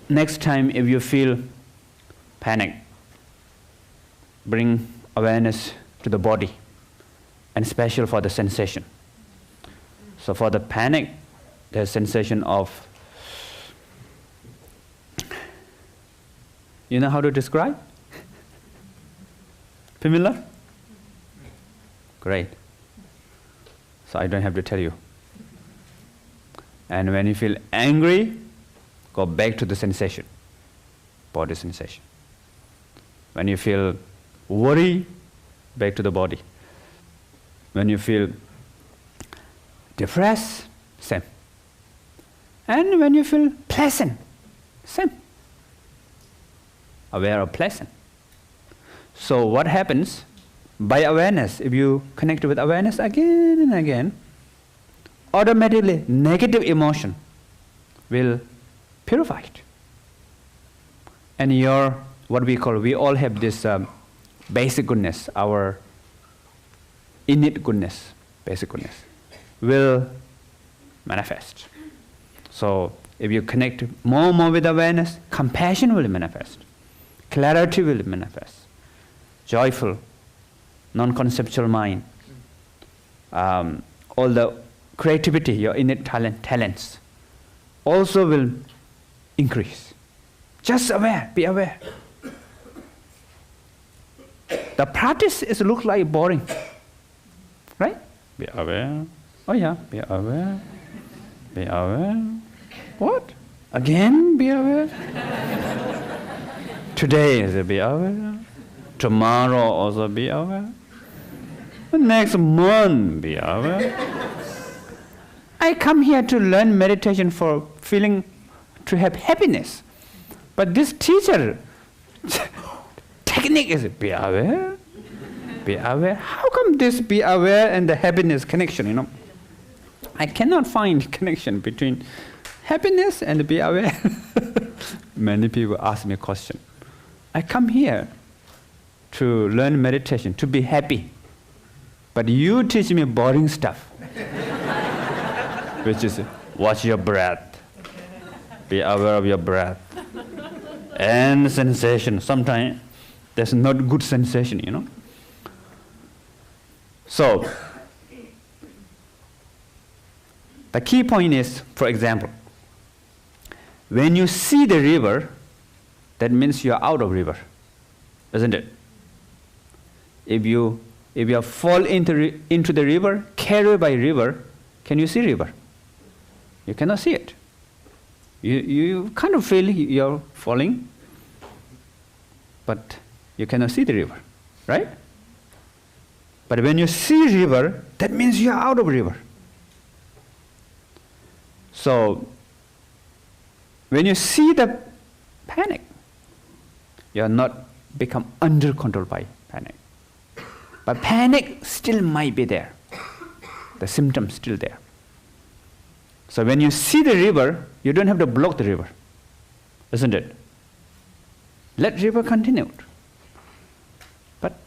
next time if you feel panic, bring awareness to the body, and special for the sensation. So for the panic, there's sensation of, you know how to describe? Familiar? Great. So I don't have to tell you. And when you feel angry, go back to the sensation, body sensation. When you feel worry, back to the body. When you feel depressed, same. And when you feel pleasant, same. Aware of pleasant. So what happens? By awareness, if you connect with awareness again and again, automatically negative emotion will purify it. And your, what we call, we all have this basic goodness, our innate goodness, basic goodness, will manifest. So if you connect more and more with awareness, compassion will manifest, clarity will manifest, joyful, non-conceptual mind, all the creativity, your innate talents, also will increase. Just aware, be aware. The practice looks like boring, right? Be aware. Oh yeah, be aware. Be aware. What? Again, be aware. Today is be aware. Tomorrow also be aware. Next month, be aware. I come here to learn meditation for feeling, to have happiness. But this teacher, technique is be aware, be aware. How come this be aware and the happiness connection, you know? I cannot find connection between happiness and be aware. Many people ask me a question. I come here to learn meditation, to be happy. But you teach me boring stuff, which is watch your breath, be aware of your breath, and sensation. Sometimes there's not good sensation, you know. So, the key point is, for example, when you see the river, that means you're out of river, isn't it? If you fall into the river, carried by river, can you see river? You cannot see it. You kind of feel you're falling, but you cannot see the river, right? But when you see river, that means you're out of river. So, when you see the panic, you're not become under control by panic. But panic still might be there. The symptoms still there. So when you see the river, you don't have to block the river, isn't it? Let river continue. But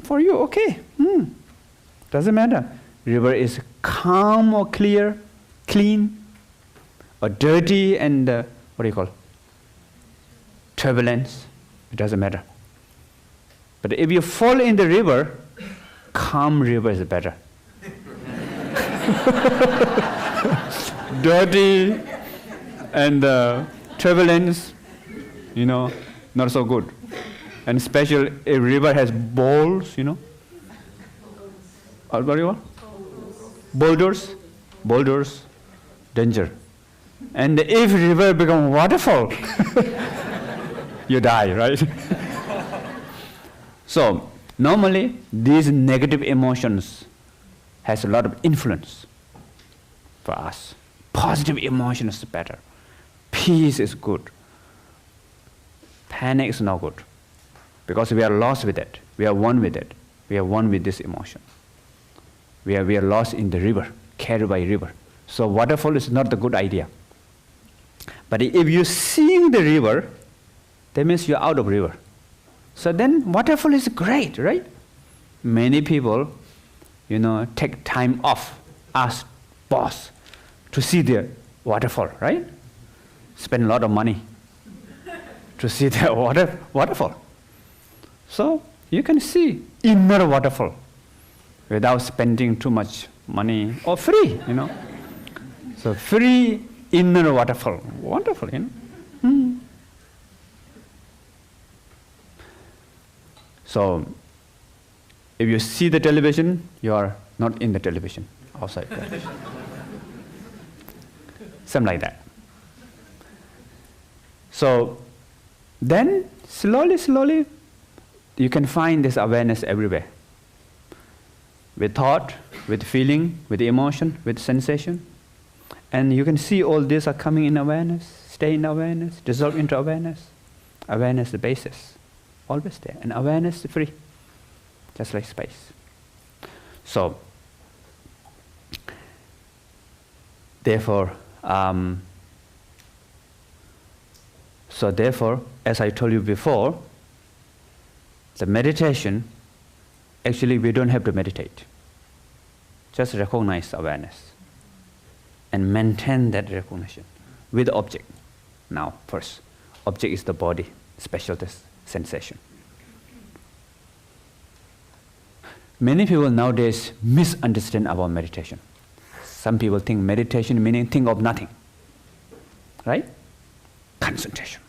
for you, okay, doesn't matter. River is calm or clear, clean, or dirty and what do you call? Turbulence. It doesn't matter. But if you fall in the river, calm river is better. dirty, and turbulence, not so good. And especially a river has bowls, What do you want? Boulders, danger. And if river become waterfall, you die, right? So normally these negative emotions has a lot of influence for us. Positive emotions is better. Peace is good. Panic is not good, because we are lost with it. We are one with it. We are one with this emotion. We are lost in the river, carried by river. So waterfall is not the good idea. But if you see the river, that means you're out of river. So then waterfall is great, right? Many people, take time off, ask boss to see the waterfall, right? Spend a lot of money to see the waterfall. So you can see inner waterfall without spending too much money, or free, So free inner waterfall, wonderful, So if you see the television, you are not in the television, outside television. Something like that. So then slowly, you can find this awareness everywhere. With thought, with feeling, with emotion, with sensation. And you can see all these are coming in awareness, stay in awareness, dissolve into awareness. Awareness is the basis, always there. And awareness is free, just like space. So, therefore, as I told you before, the meditation, actually we don't have to meditate. Just recognize awareness and maintain that recognition with the object. Now, first, object is the body, special sensation. Many people nowadays misunderstand about meditation. Some people think meditation meaning think of nothing, right? Concentration.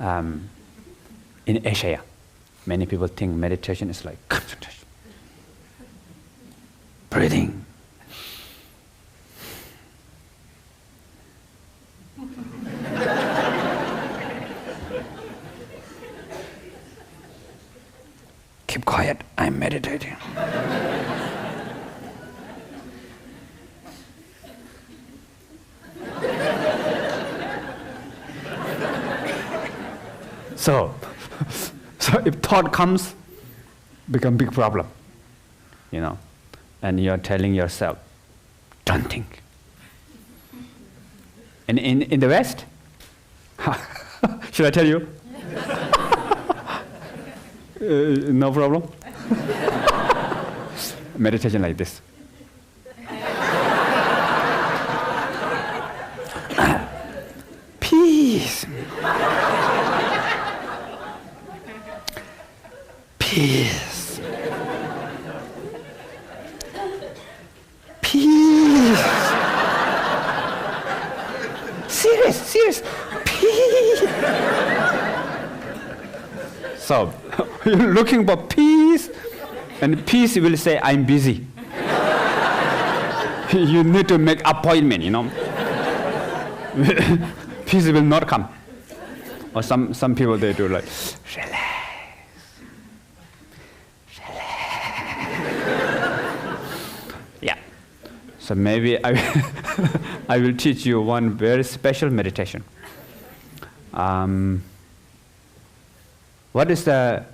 In Asia, many people think meditation is like concentration. Breathing. Keep quiet, I'm meditating. So if thought comes, become big problem, and you're telling yourself, don't think. And in the West, should I tell you? No problem. Meditation like this. Peace. Peace. Peace. Serious. Peace. So, you're looking for peace, and peace will say, I'm busy. You need to make appointment, Peace will not come. Or some people, they do like, relax. Yeah. So maybe I will teach you one very special meditation. What is the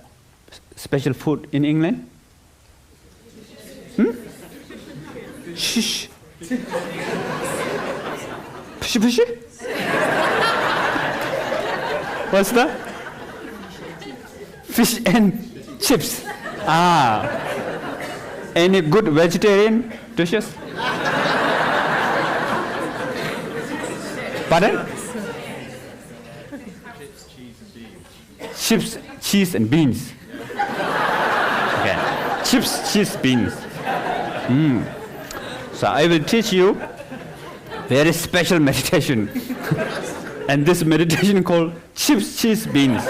special food in England? Shish. Pushy? What's that? Fish and chips. Any good vegetarian dishes? Pardon? Chips, cheese, and beans. Okay. chips, cheese, beans. So I will teach you very special meditation. And this meditation called chips, cheese, beans.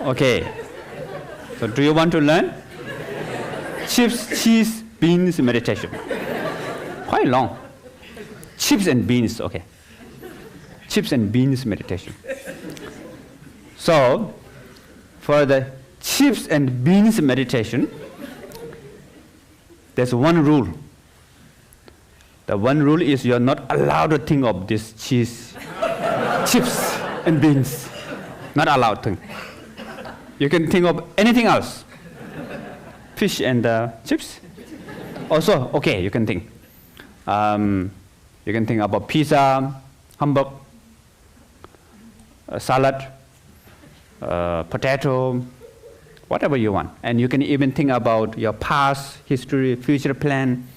Okay. So do you want to learn? Chips, cheese, beans meditation. Quite long. Chips and beans, okay. Chips and beans meditation. So, for the chips and beans meditation, there's one rule. The one rule is you're not allowed to think of this cheese, chips and beans. Not allowed to. You can think of anything else. Fish and chips. Also, okay, you can think. You can think about pizza, hamburger, salad, potato, whatever you want. And you can even think about your past, history, future plan.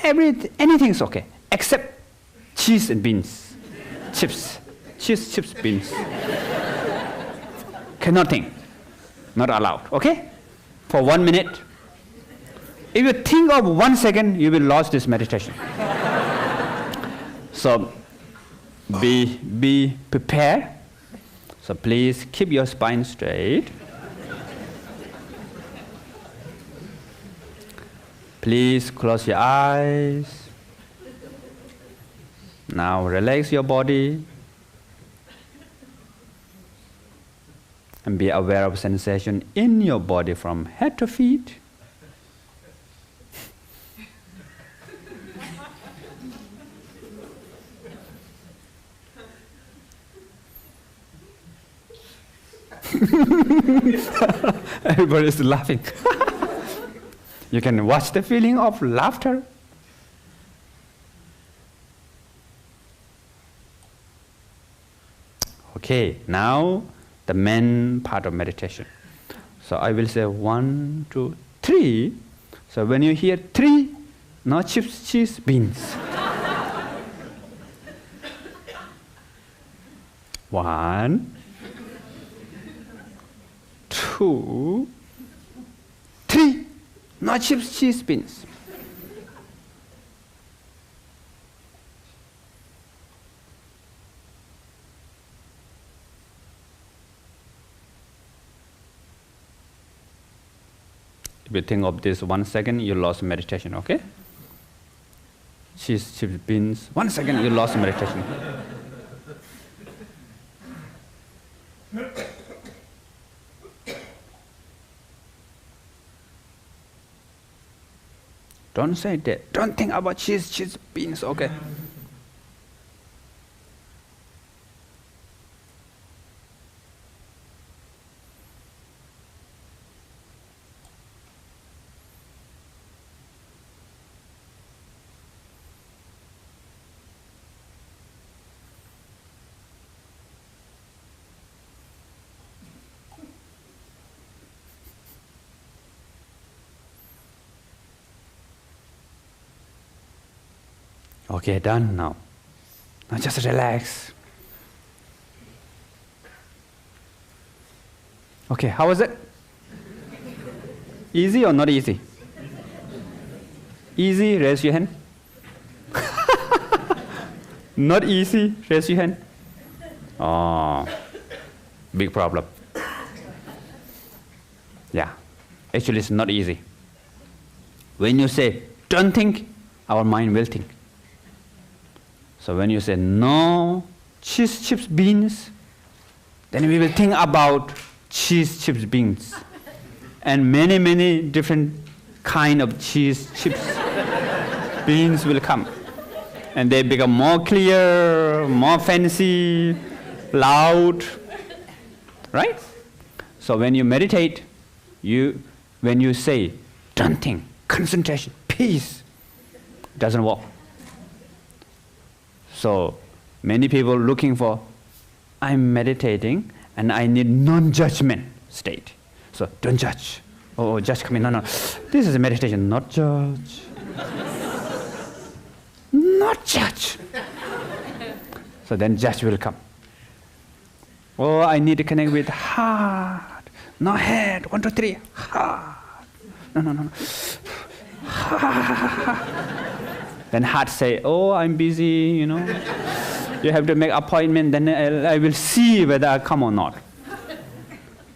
Anything's okay, except cheese and beans. Chips. Cheese, chips, beans. Cannot think. Not allowed, okay? For 1 minute. If you think of 1 second, you will lose this meditation. So, be prepared. So please keep your spine straight. Please close your eyes. Now relax your body. And be aware of sensation in your body from head to feet. Everybody is laughing. You can watch the feeling of laughter. Okay, now the main part of meditation. So I will say 1, 2, 3. So when you hear 3, no chips, cheese, beans. 1, 2, 3. No chips, cheese, beans. If you think of this 1 second, you lost meditation, okay? Cheese, chips, beans. 1 second, you lost meditation. Don't say that. Don't think about cheese, beans, okay? Okay, done now. Now just relax. Okay, how was it? Easy or not easy? Easy, raise your hand. Not easy, raise your hand. Oh, big problem. Yeah, actually it's not easy. When you say, don't think, our mind will think. So when you say no cheese, chips, beans, then we will think about cheese, chips, beans. And many, many different kind of cheese, chips, beans will come. And they become more clear, more fancy, loud, right? So when you meditate, when you say, don't think, concentration, peace, it doesn't work. So many people looking for, I'm meditating and I need non-judgment state. So don't judge. Oh, judge come in. No. This is a meditation, not judge. Not judge. So then judge will come. Oh, I need to connect with heart, no head. 1, 2, 3, heart. No. Then heart say, oh, I'm busy, you know. You have to make appointment, then I will see whether I come or not.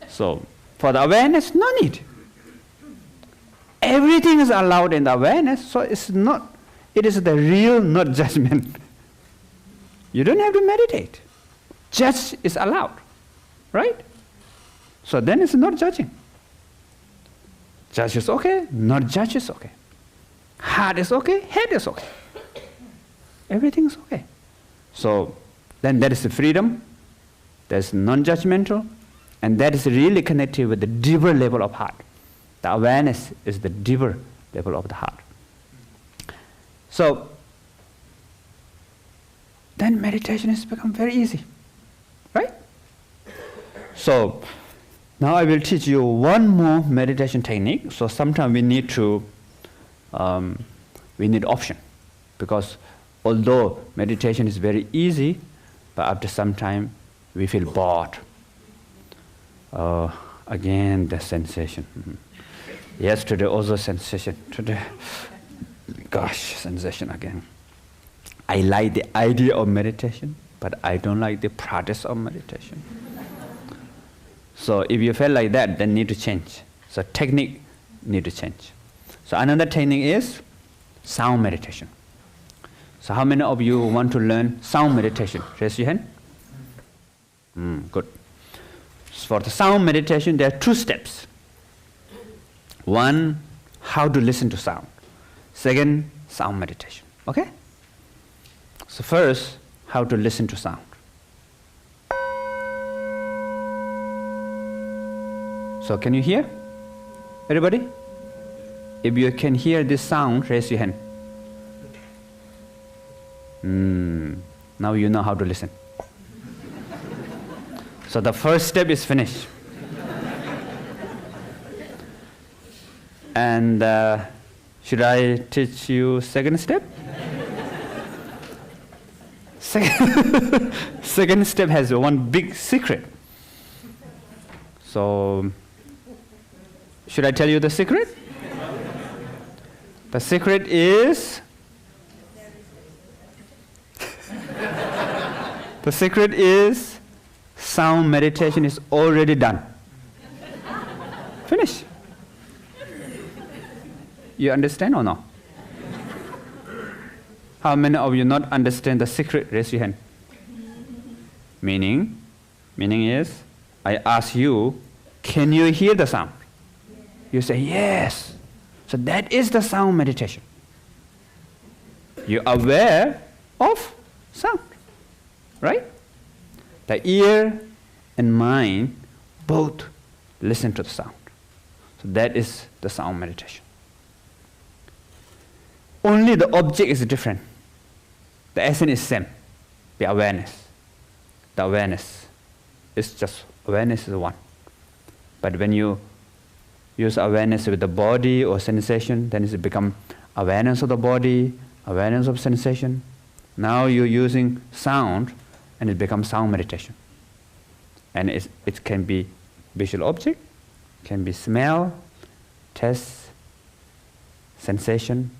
So, for the awareness, no need. Everything is allowed in the awareness, so it is the real, not judgment. You don't have to meditate. Judge is allowed, right? So then it's not judging. Judge is okay, not judge is okay. Heart is okay, head is okay. Everything is okay. So then that is the freedom, there's non-judgmental, and that is really connected with the deeper level of heart. The awareness is the deeper level of the heart. So then meditation has become very easy, right? So now I will teach you one more meditation technique. So sometimes we need option, because although meditation is very easy, but after some time we feel bored. Again the sensation. Yesterday also sensation. Today, gosh, sensation again. I like the idea of meditation, but I don't like the practice of meditation. So if you feel like that, then need to change. So technique need to change. So another technique is sound meditation. So how many of you want to learn sound meditation? Raise your hand. Good. So for the sound meditation, there are 2 steps. One, how to listen to sound. Second, sound meditation. Okay? So first, how to listen to sound. So can you hear? Everybody? If you can hear this sound, raise your hand. Now you know how to listen. So the first step is finished. And should I teach you second step? Second step has one big secret. So should I tell you the secret? The secret is sound meditation is already done. Finish. You understand or no? How many of you not understand the secret? Raise your hand. Meaning is, I ask you, can you hear the sound? You say yes. So that is the sound meditation. You're aware of sound, right? The ear and mind both listen to the sound. So that is the sound meditation. Only the object is different. The essence is same. The awareness. The awareness is just, awareness is one. But when you use awareness with the body or sensation, then it becomes awareness of the body, awareness of sensation. Now you're using sound, and it becomes sound meditation. And it can be visual object, can be smell, taste, sensation,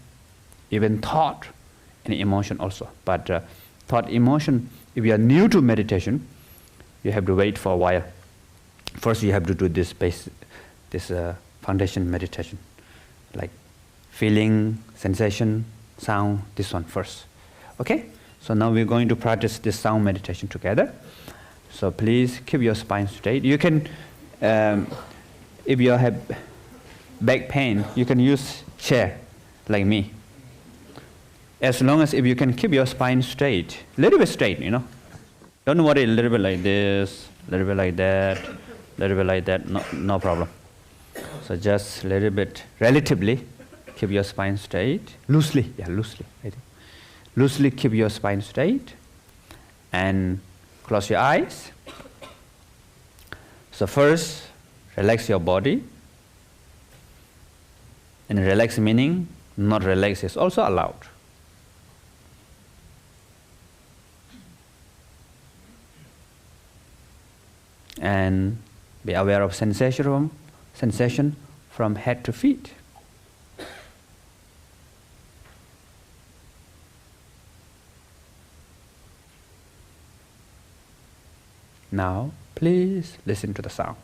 even thought and emotion also. But thought, emotion, if you are new to meditation, you have to wait for a while. First you have to do this foundation meditation, like feeling, sensation, sound, this one first. Okay? So now we're going to practice this sound meditation together. So please keep your spine straight. You can, if you have back pain, you can use chair like me. As long as if you can keep your spine straight, little bit straight, you know. Don't worry, a little bit like this, a little bit like that, a little bit like that, no problem. So just a little bit, relatively, keep your spine straight, loosely, loosely, I think. Loosely keep your spine straight and close your eyes. So first, relax your body. And relax meaning, not relax is also allowed. And be aware of sensation from head to feet. Now, please listen to the sound.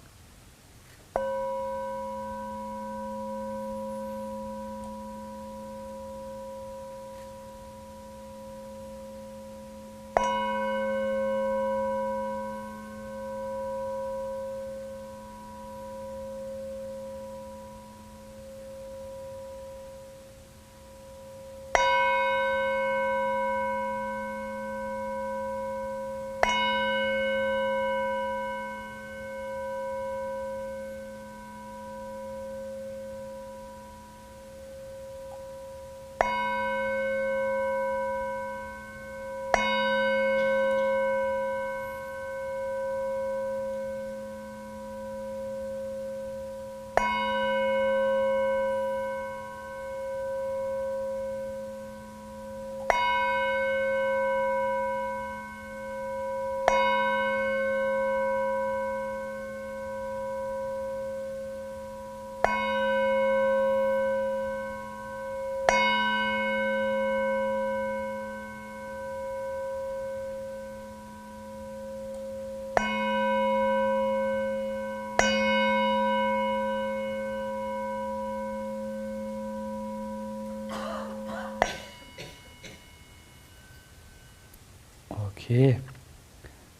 Okay,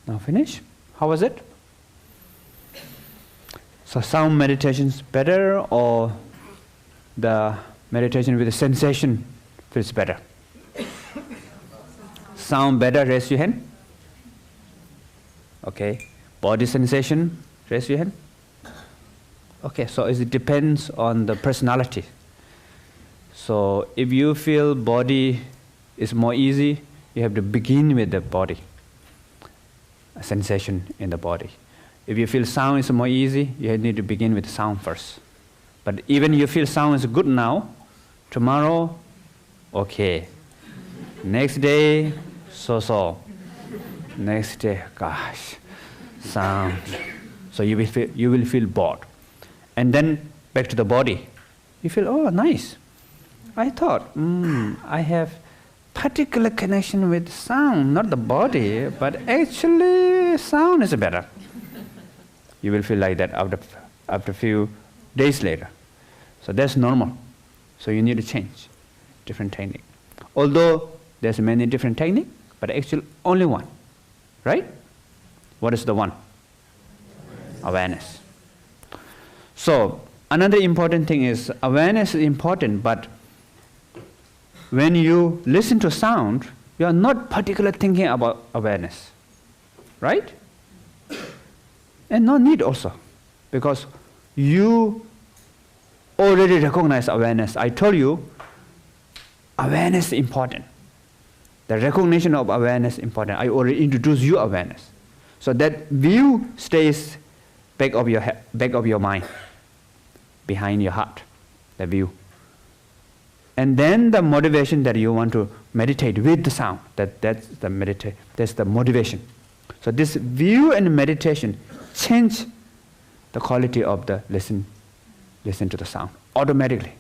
now finish. How was it? So sound meditation's better, or the meditation with the sensation feels better? Sound better, raise your hand. Okay, body sensation, raise your hand. Okay, so it depends on the personality. So if you feel body is more easy, you have to begin with the body, a sensation in the body. If you feel sound is more easy, you need to begin with sound first. But even you feel sound is good now, tomorrow, okay. Next day, so. Next day, gosh, sound. So you will feel bored. And then back to the body. You feel, oh, nice. I thought, I have particular connection with sound, not the body, but actually sound is better. You will feel like that after a few days later. So that's normal. So you need to change different technique. Although there's many different techniques, but actually only one, right? What is the one? Awareness. So another important thing is awareness is important, but when you listen to sound, you are not particularly thinking about awareness, right? And no need also, because you already recognize awareness. I told you, awareness is important. The recognition of awareness is important. I already introduced you awareness. So that view stays back of your head, back of your mind, behind your heart, the view. And then the motivation that you want to meditate with the sound, that's the motivation. So this view and meditation change the quality of the listen to the sound automatically.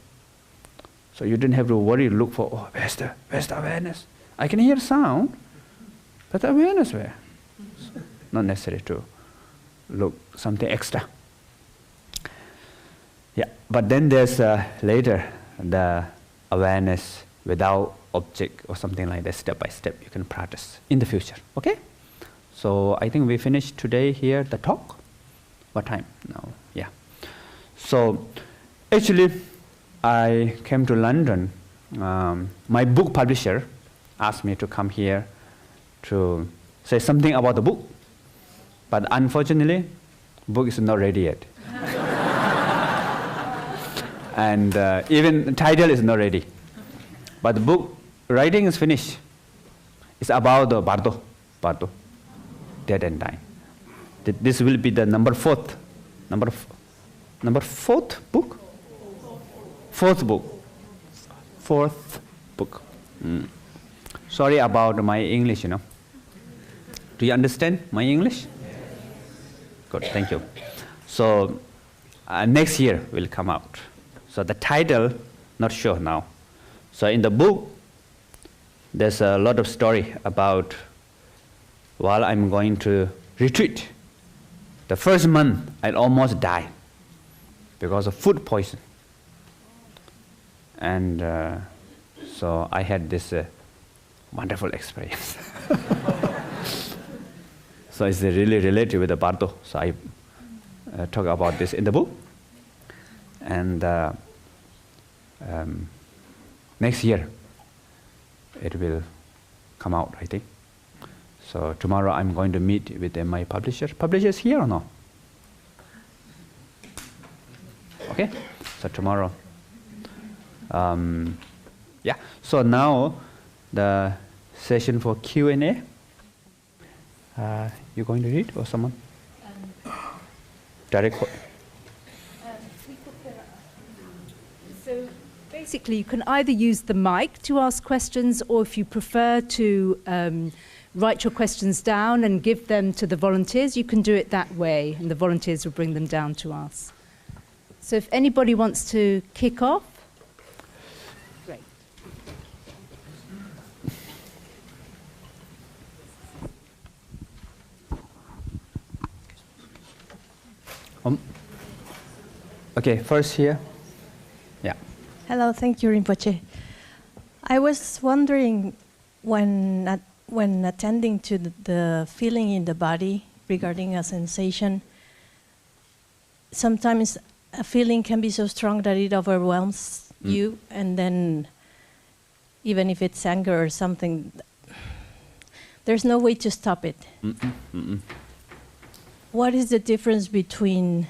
So you didn't have to worry, look for, oh, where's the awareness? I can hear sound, but the awareness where? So not necessary to look something extra. Yeah, but then there's later the awareness without object or something like that, step by step you can practice in the future. Okay? So I think we finished today here the talk. What time? No, yeah. So actually I came to London. My book publisher asked me to come here to say something about the book. But unfortunately, book is not ready yet. And even the title is not ready. But the book writing is finished. It's about the bardo, dead and dying. This will be the number fourth book? Fourth book. Sorry about my English, Do you understand my English? Good, thank you. So next year will come out. So the title, not sure now. So in the book, there's a lot of story about while I'm going to retreat. The first month, I almost died because of food poison. And so I had this wonderful experience. So it's really related with the Bardo. So I talk about this in the book. And next year, it will come out, I think. So tomorrow I'm going to meet with my publisher. Publisher is here or no? Okay, so tomorrow. Yeah, so now the session for Q&A. You going to read or someone? Direct. So basically, you can either use the mic to ask questions, or if you prefer to write your questions down and give them to the volunteers, you can do it that way, and the volunteers will bring them down to us. So if anybody wants to kick off, great. Okay, first here. Yeah. Hello, thank you, Rinpoche. I was wondering when attending to the feeling in the body regarding a sensation, sometimes a feeling can be so strong that it overwhelms you, and then even if it's anger or something, there's no way to stop it. What is the difference between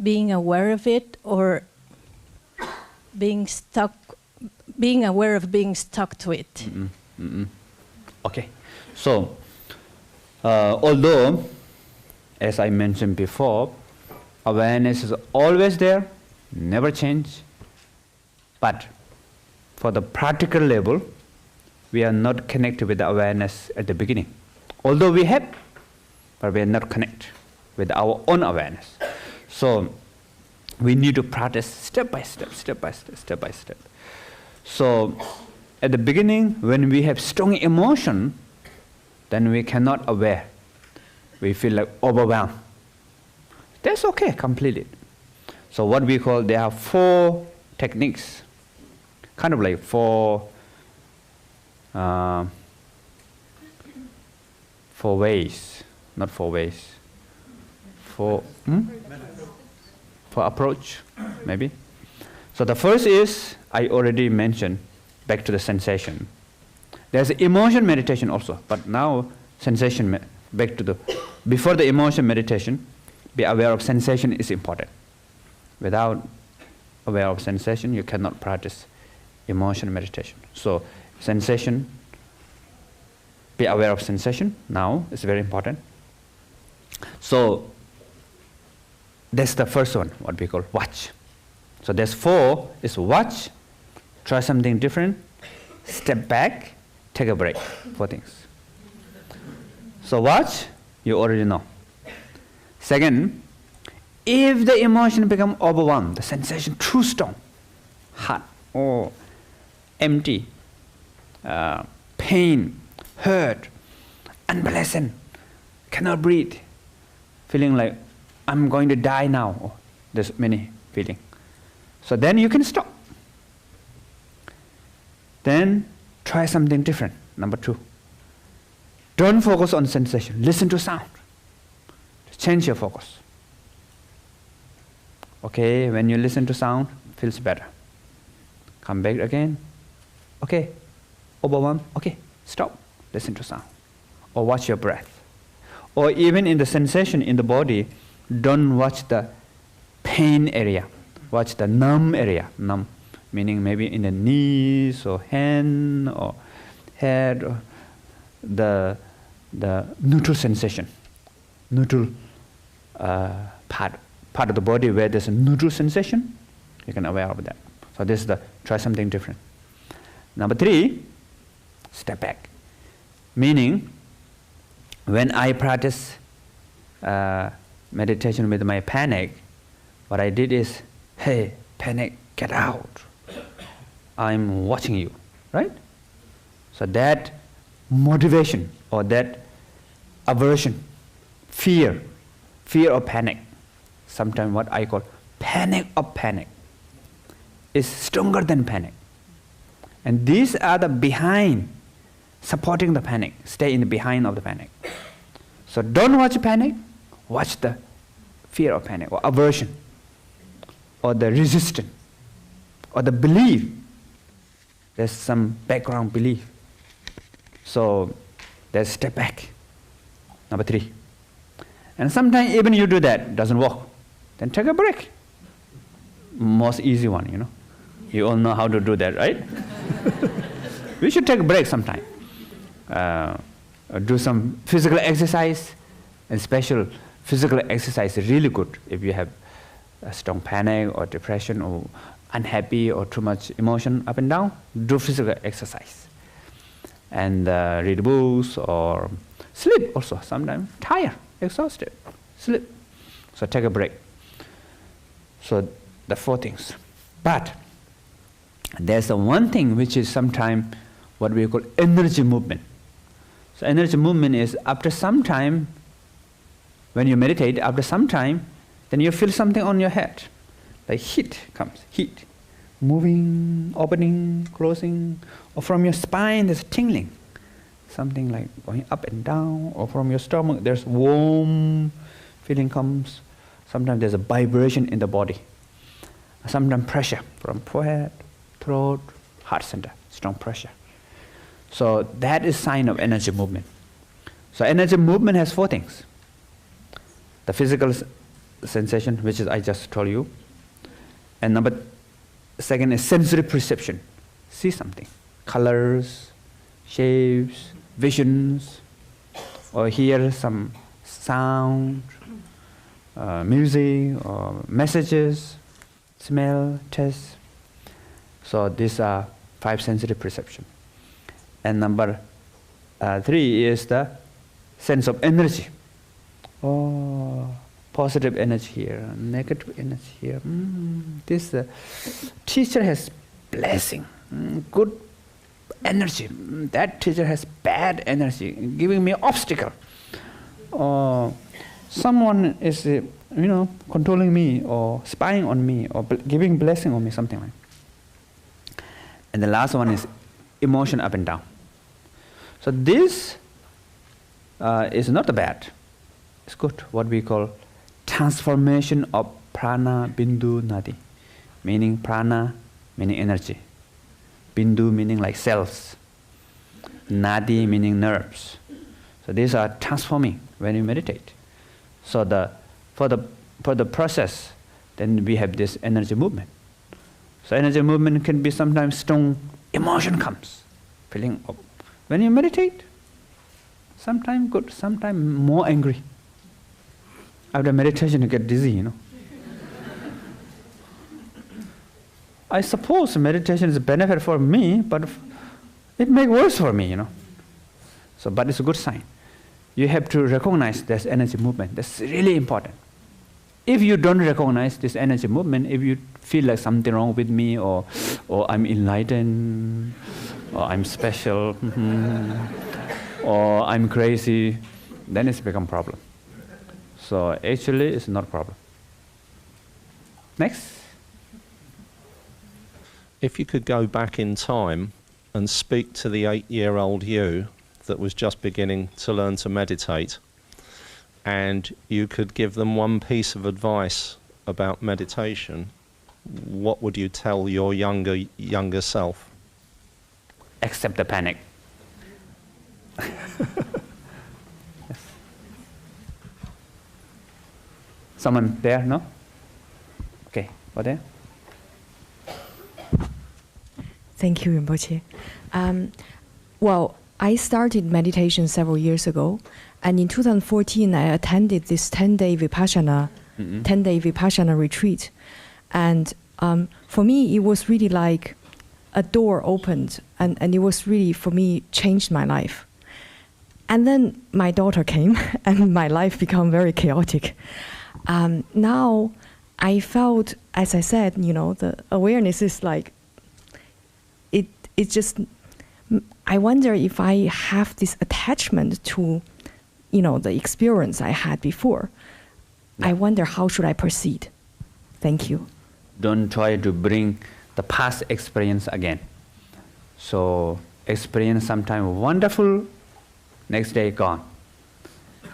being aware of it or being aware of being stuck to it? Okay, so although, as I mentioned before, awareness is always there, never change, but for the practical level, we are not connected with the awareness at the beginning. Although we have, but we are not connected with our own awareness. So we need to practice step by step, step by step, step by step. So at the beginning, when we have strong emotion, then we cannot aware. We feel like overwhelmed. That's okay, completely. So what we call, there are 4 techniques, kind of like 4 ways, not 4 ways, 4 approach, maybe. So the first is, I already mentioned, back to the sensation. There's emotion meditation also, but now sensation, back to the, before the emotion meditation, be aware of sensation is important. Without aware of sensation, you cannot practice emotion meditation. So sensation, be aware of sensation now is very important. So that's the first one, what we call watch. So there's 4, is watch, try something different, step back, take a break, 4 things. So watch, you already know. Second, if the emotion become overwhelmed, the sensation too strong, hot or empty, pain, hurt, unpleasant, cannot breathe, feeling like I'm going to die now, or there's many feelings. So then you can stop. Then try something different, number 2. Don't focus on sensation, listen to sound. Change your focus. Okay, when you listen to sound, feels better. Come back again. Okay, overwhelmed, okay, stop, listen to sound. Or watch your breath. Or even in the sensation in the body, don't watch the pain area. Watch the numb area. Numb, meaning maybe in the knees or hand or head, or the neutral sensation. Neutral part of the body where there's a neutral sensation, you can aware of that. So this is the, try something different. Number 3, step back. Meaning, when I practice meditation with my panic, what I did is, hey, panic, get out. I'm watching you, right? So that motivation or that aversion, fear of panic, sometimes what I call panic of panic, is stronger than panic. And these are the behind, supporting the panic, stay in the behind of the panic. So don't watch panic, watch the fear of panic or aversion or the resistance or the belief. There's some background belief. So there's step back. Number 3. And sometimes even you do that, doesn't work. Then take a break. Most easy one, you know. You all know how to do that, right? We should take a break sometime. Do some physical exercise, and special physical exercise is really good if you have a strong panic or depression or unhappy or too much emotion up and down. Do physical exercise. And read books or sleep also sometimes. Tired, exhausted, sleep. So take a break. So the 4 things. But there's one thing which is sometimes what we call energy movement. So energy movement is after some time, when you meditate, after some time, then you feel something on your head. Like heat comes, heat. Moving, opening, closing. Or from your spine, there's tingling. Something like going up and down. Or from your stomach, there's warm feeling comes. Sometimes there's a vibration in the body. Sometimes pressure from forehead, throat, heart center, strong pressure. So that is sign of energy movement. So energy movement has 4 things. The physical sensation, which is I just told you. And number 2 is sensory perception. See something. Colors, shapes, visions, or hear some sound, music, or messages, smell, taste. So these are 5 sensory perception. And number 3 is the sense of energy. Oh, positive energy here, negative energy here. This teacher has blessing, good energy. That teacher has bad energy, giving me obstacle. Or someone is, controlling me or spying on me or giving blessing on me, something like that. And the last one is emotion up and down. So this is not bad. It's good. What we call transformation of prana, bindu, nadi. Meaning prana, meaning energy. Bindu meaning like cells. Nadi meaning nerves. So these are transforming when you meditate. So for the process, then we have this energy movement. So energy movement can be sometimes strong emotion comes, feeling up. When you meditate, sometimes good, sometimes more angry. After meditation, you get dizzy, I suppose meditation is a benefit for me, but it makes worse for me, So, but it's a good sign. You have to recognize this energy movement. That's really important. If you don't recognize this energy movement, if you feel like something wrong with me, or I'm enlightened, or I'm special, or I'm crazy, then it's become a problem. So actually, it's not a problem. Next. If you could go back in time and speak to the 8-year-old you that was just beginning to learn to meditate, and you could give them one piece of advice about meditation, what would you tell your younger self? Accept the panic. Yes. Someone there, no? Okay, over there. Thank you, Rinpoche. Well, I started meditation several years ago, and in 2014 I attended this 10-day Vipassana retreat, and for me it was really like a door opened, and it was really, for me, changed my life. And then my daughter came, and my life became very chaotic. Now I felt, as I said, the awareness is like, it just, I wonder if I have this attachment to, the experience I had before. I wonder how should I proceed. Thank you. Don't try to bring the past experience again. So experience sometime wonderful, next day gone.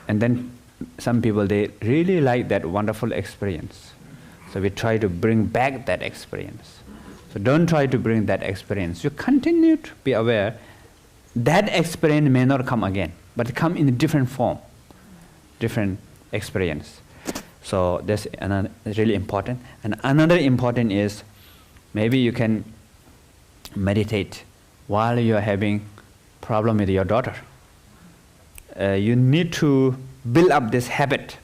And then some people, they really like that wonderful experience. So we try to bring back that experience. So don't try to bring that experience. You continue to be aware that experience may not come again, but come in a different form, different experience. So that's another really important. And another important is maybe you can meditate while you're having problem with your daughter. You need to build up this habit.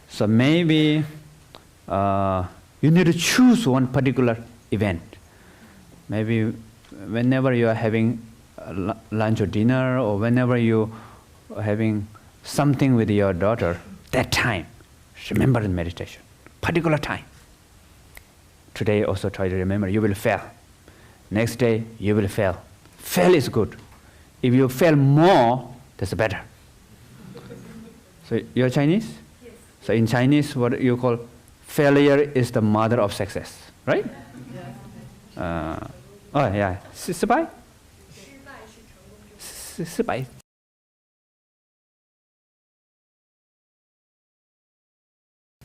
So maybe you need to choose one particular event. Maybe whenever you are having lunch or dinner, or whenever you are having something with your daughter, that time, remember in meditation, particular time. Today also try to remember, you will fail. Next day, you will fail. Fail is good. If you fail more, that's better. So you're Chinese? Yes. So in Chinese, what you call failure is the mother of success, right? Oh yeah, 失败? 失败.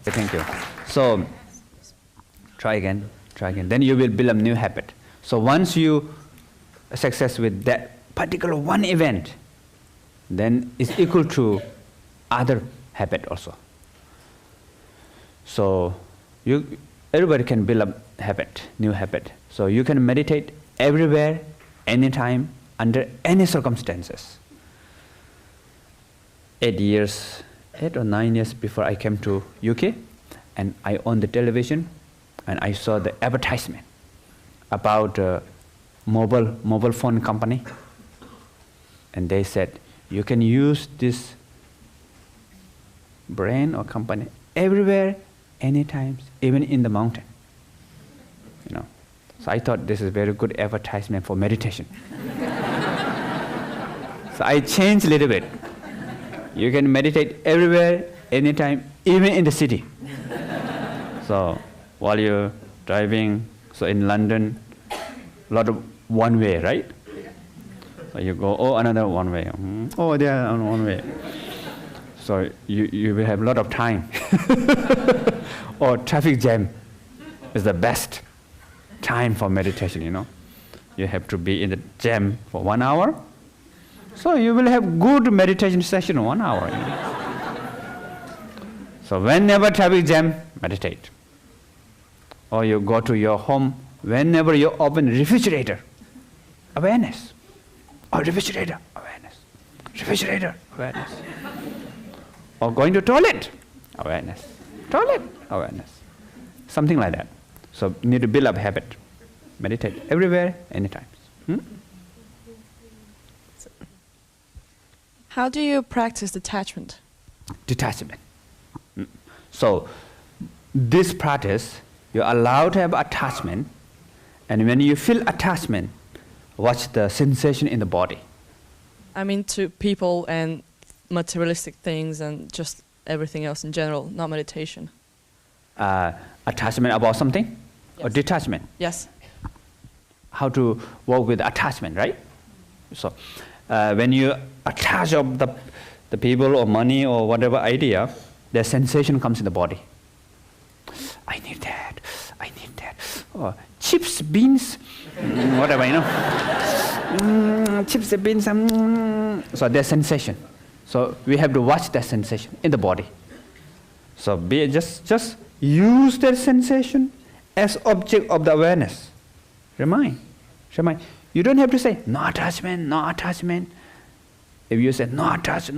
Thank you. So try again. Then you will build a new habit. So once you success with that particular one event, then it's equal to other habit also. So everybody can build a habit, new habit. So you can meditate everywhere, anytime, under any circumstances. 8 or 9 years before I came to UK, and I owned the television, and I saw the advertisement about a mobile phone company, and they said you can use this brand or company everywhere, anytime, even in the mountain. So I thought this is a very good advertisement for meditation. So I changed a little bit. You can meditate everywhere, anytime, even in the city. So while you're driving, so in London, a lot of one way, right? So you go, oh, another one way. Oh, there, one way. So you will have a lot of time. Or traffic jam is the best time for meditation, You have to be in the jam for 1 hour. So you will have good meditation session 1 hour. So whenever traffic jam, meditate. Or you go to your home, whenever you open refrigerator, awareness. Or refrigerator, awareness. Refrigerator, awareness. Or going to toilet, awareness. Toilet, awareness. Something like that. So you need to build up habit. Meditate everywhere, anytime. How do you practice detachment? Detachment. So this practice, you're allowed to have attachment, and when you feel attachment, watch the sensation in the body. I mean to people and materialistic things and just everything else in general, not meditation. Attachment about something? Yes. Or detachment? Yes. How to work with attachment, right? So when you attach of the people or money or whatever idea, the sensation comes in the body. I need that. Or chips, beans, whatever, chips, beans, so there's sensation. So we have to watch that sensation in the body. So just use that sensation as object of the awareness. Remind. You don't have to say, no attachment. If you say, no attach,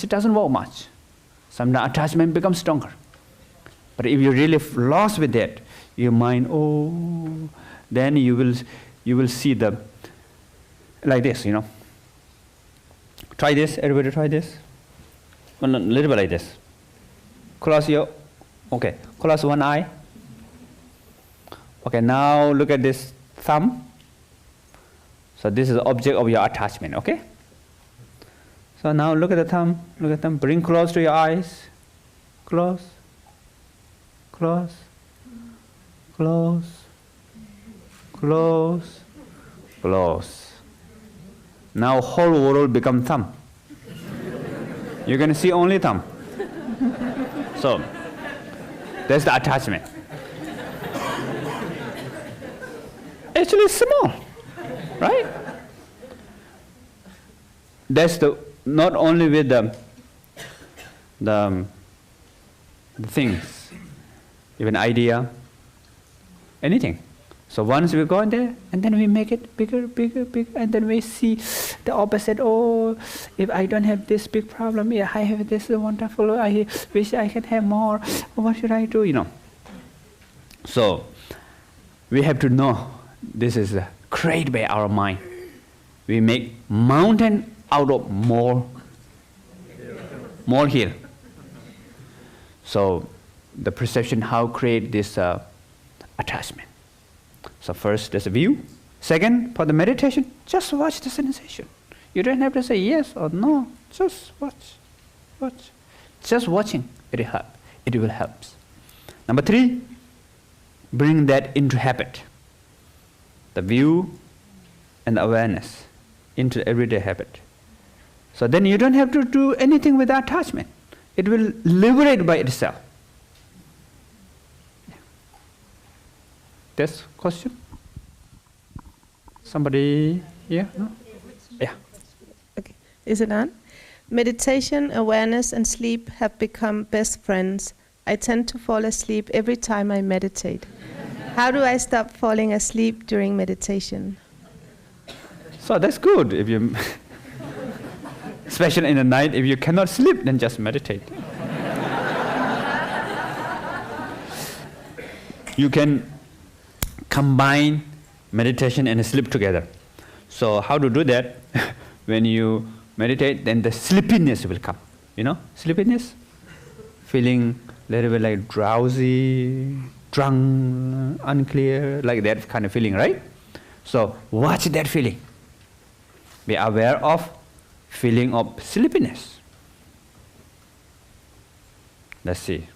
it doesn't work much. Sometimes attachment becomes stronger. But if you really lost with that, your mind, then you will see like this, Try this, everybody try this. A little bit like this. Close your, okay, close one eye. Okay, now look at this thumb. So this is the object of your attachment, okay? So now look at the thumb, bring close to your eyes. Close, close, close, close, close. Now whole world become thumb. You're going to see only thumb. So that's the attachment. Actually it's small, right? That's the not only with the things, even idea, anything. So once we go in there, and then we make it bigger, bigger, bigger, and then we see the opposite. Oh, if I don't have this big problem, yeah, I have this wonderful, I wish I can have more. What should I do, you know? So we have to know this is created by our mind. We make mountain out of more hill. So the perception how create this attachment. So first there's a view. Second, for the meditation, just watch the sensation. You don't have to say yes or no. Just watch. Watch. Just watching, it will help. It will help. Number 3, bring that into habit. The view and the awareness into everyday habit. So then you don't have to do anything with the attachment. It will liberate by itself. This question? Somebody here? No? Yeah. Okay. Is it on? Meditation, awareness, and sleep have become best friends. I tend to fall asleep every time I meditate. How do I stop falling asleep during meditation? So that's good. If you, especially in the night, if you cannot sleep, then just meditate. You can combine meditation and sleep together. So how to do that? When you meditate, then the sleepiness will come. You know, sleepiness? Feeling a little bit like drowsy, drunk, unclear, like that kind of feeling, right? So watch that feeling. Be aware of feeling of sleepiness. Let's see.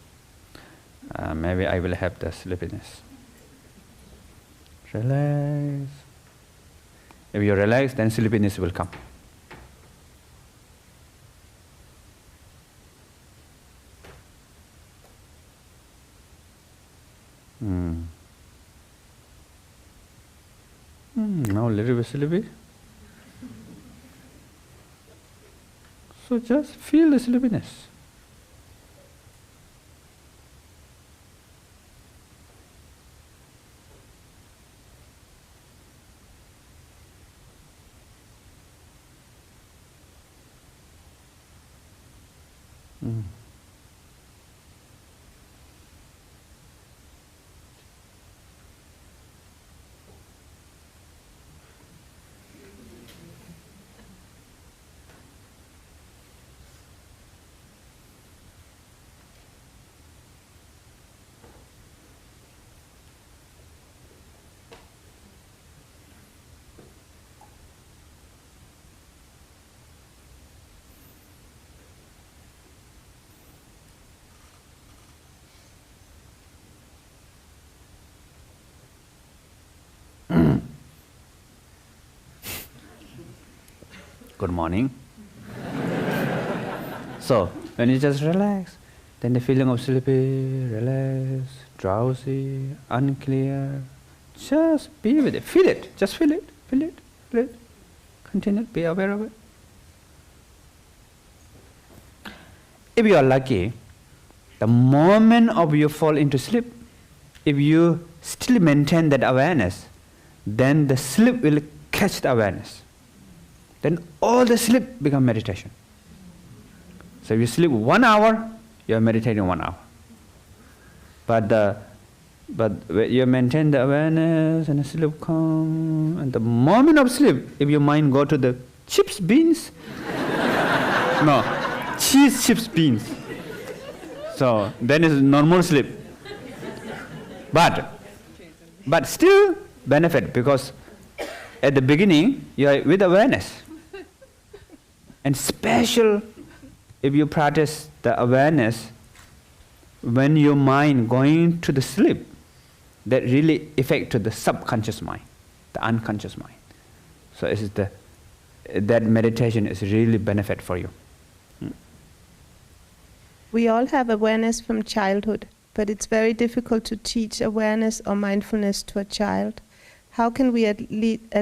Maybe I will have the sleepiness. Relax. If you relax, then sleepiness will come. Now a little bit sleepy. So just feel the sleepiness. Good morning. So, when you just relax, then the feeling of sleepy, relax, drowsy, unclear, just be with it. Feel it. Just feel it. Feel it. Feel it. Continue. Be aware of it. If you are lucky, the moment of you fall into sleep, if you still maintain that awareness, then the sleep will catch the awareness. Then all the sleep become meditation. So if you sleep 1 hour, you are meditating 1 hour. But you maintain the awareness and the sleep come, and the moment of sleep, if your mind go to the chips, beans, no, cheese, chips, beans. So then it's normal sleep. But still benefit, because at the beginning you are with awareness. And special if you practice the awareness when your mind going to the sleep, that really affect to the subconscious mind, the unconscious mind. So it is that meditation is really benefit for you. We all have awareness from childhood, but it's very difficult to teach awareness or mindfulness to a child. How can we at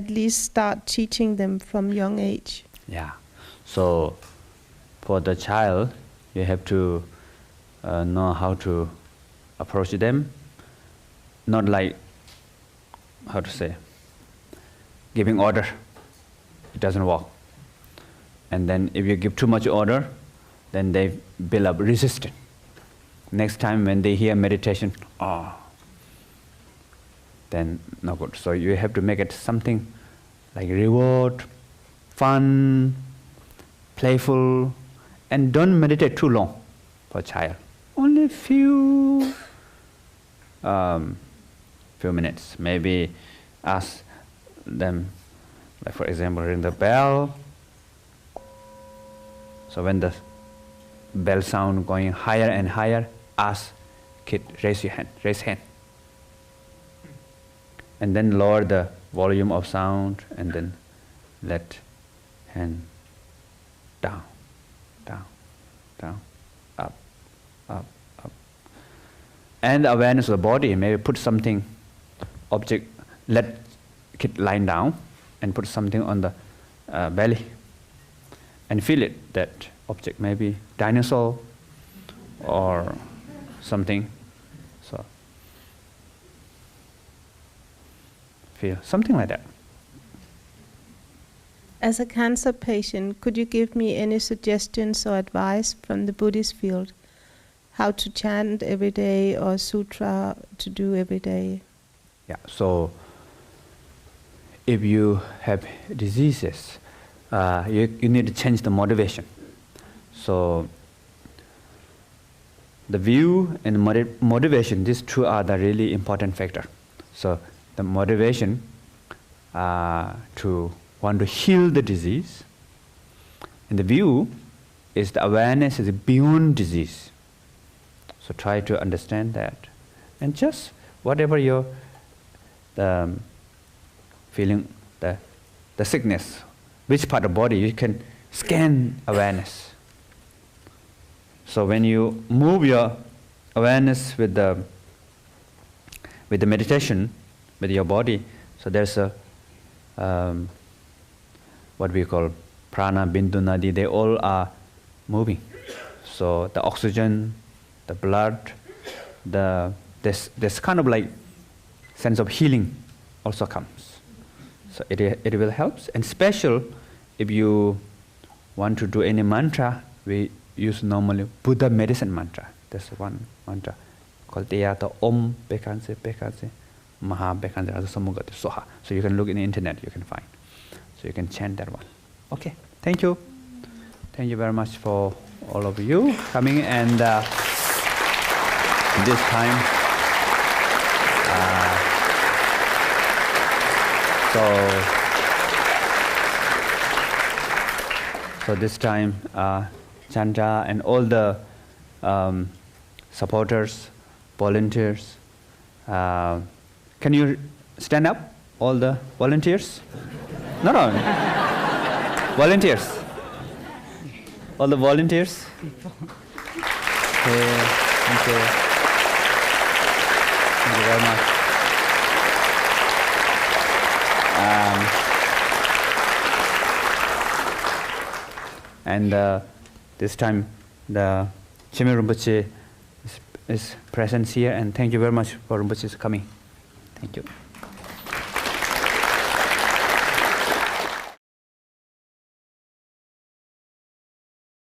least start teaching them from young age? Yeah. So for the child, you have to know how to approach them. Not like, how to say, giving order. It doesn't work. And then if you give too much order, then they build up resistance. Next time when they hear meditation, then no good. So you have to make it something like reward, fun, playful, and don't meditate too long for a child. Only few minutes. Maybe ask them, like for example, ring the bell. So when the bell sound going higher and higher, ask kid, raise your hand, raise hand. And then lower the volume of sound, and then let hand down, down, down, up, up, up. And awareness of the body, maybe put something, object, let kid lie down and put something on the belly and feel it, that object, maybe dinosaur or something. So feel something like that. As a cancer patient, could you give me any suggestions or advice from the Buddhist field? How to chant every day or sutra to do every day? Yeah, so if you have diseases, you need to change the motivation. So the view and motivation, these two are the really important factor. So the motivation to want to heal the disease, and the view is the awareness is beyond disease. So try to understand that, and just whatever your feeling, the sickness, which part of the body, you can scan awareness. So when you move your awareness with the meditation, with your body, so there's a what we call prana, bindu, nadi, they all are moving. So the oxygen, the blood, this kind of like sense of healing also comes. So it will help. And special, if you want to do any mantra, we use normally Buddha medicine mantra. There's one mantra called Teyata Om Bekanse Bekanse Maha Bekanse Asamugati Soha. So you can look in the internet, you can find. So you can chant that one. Okay, thank you. Thank you very much for all of you coming, and this time so this time Chandra and all the supporters, volunteers, can you stand up, all the volunteers? No. Volunteers. All the volunteers. Okay, thank you. Thank you very much. And this time the Chime Rinpoche is present here, and thank you very much for Rinpoche's coming. Thank you.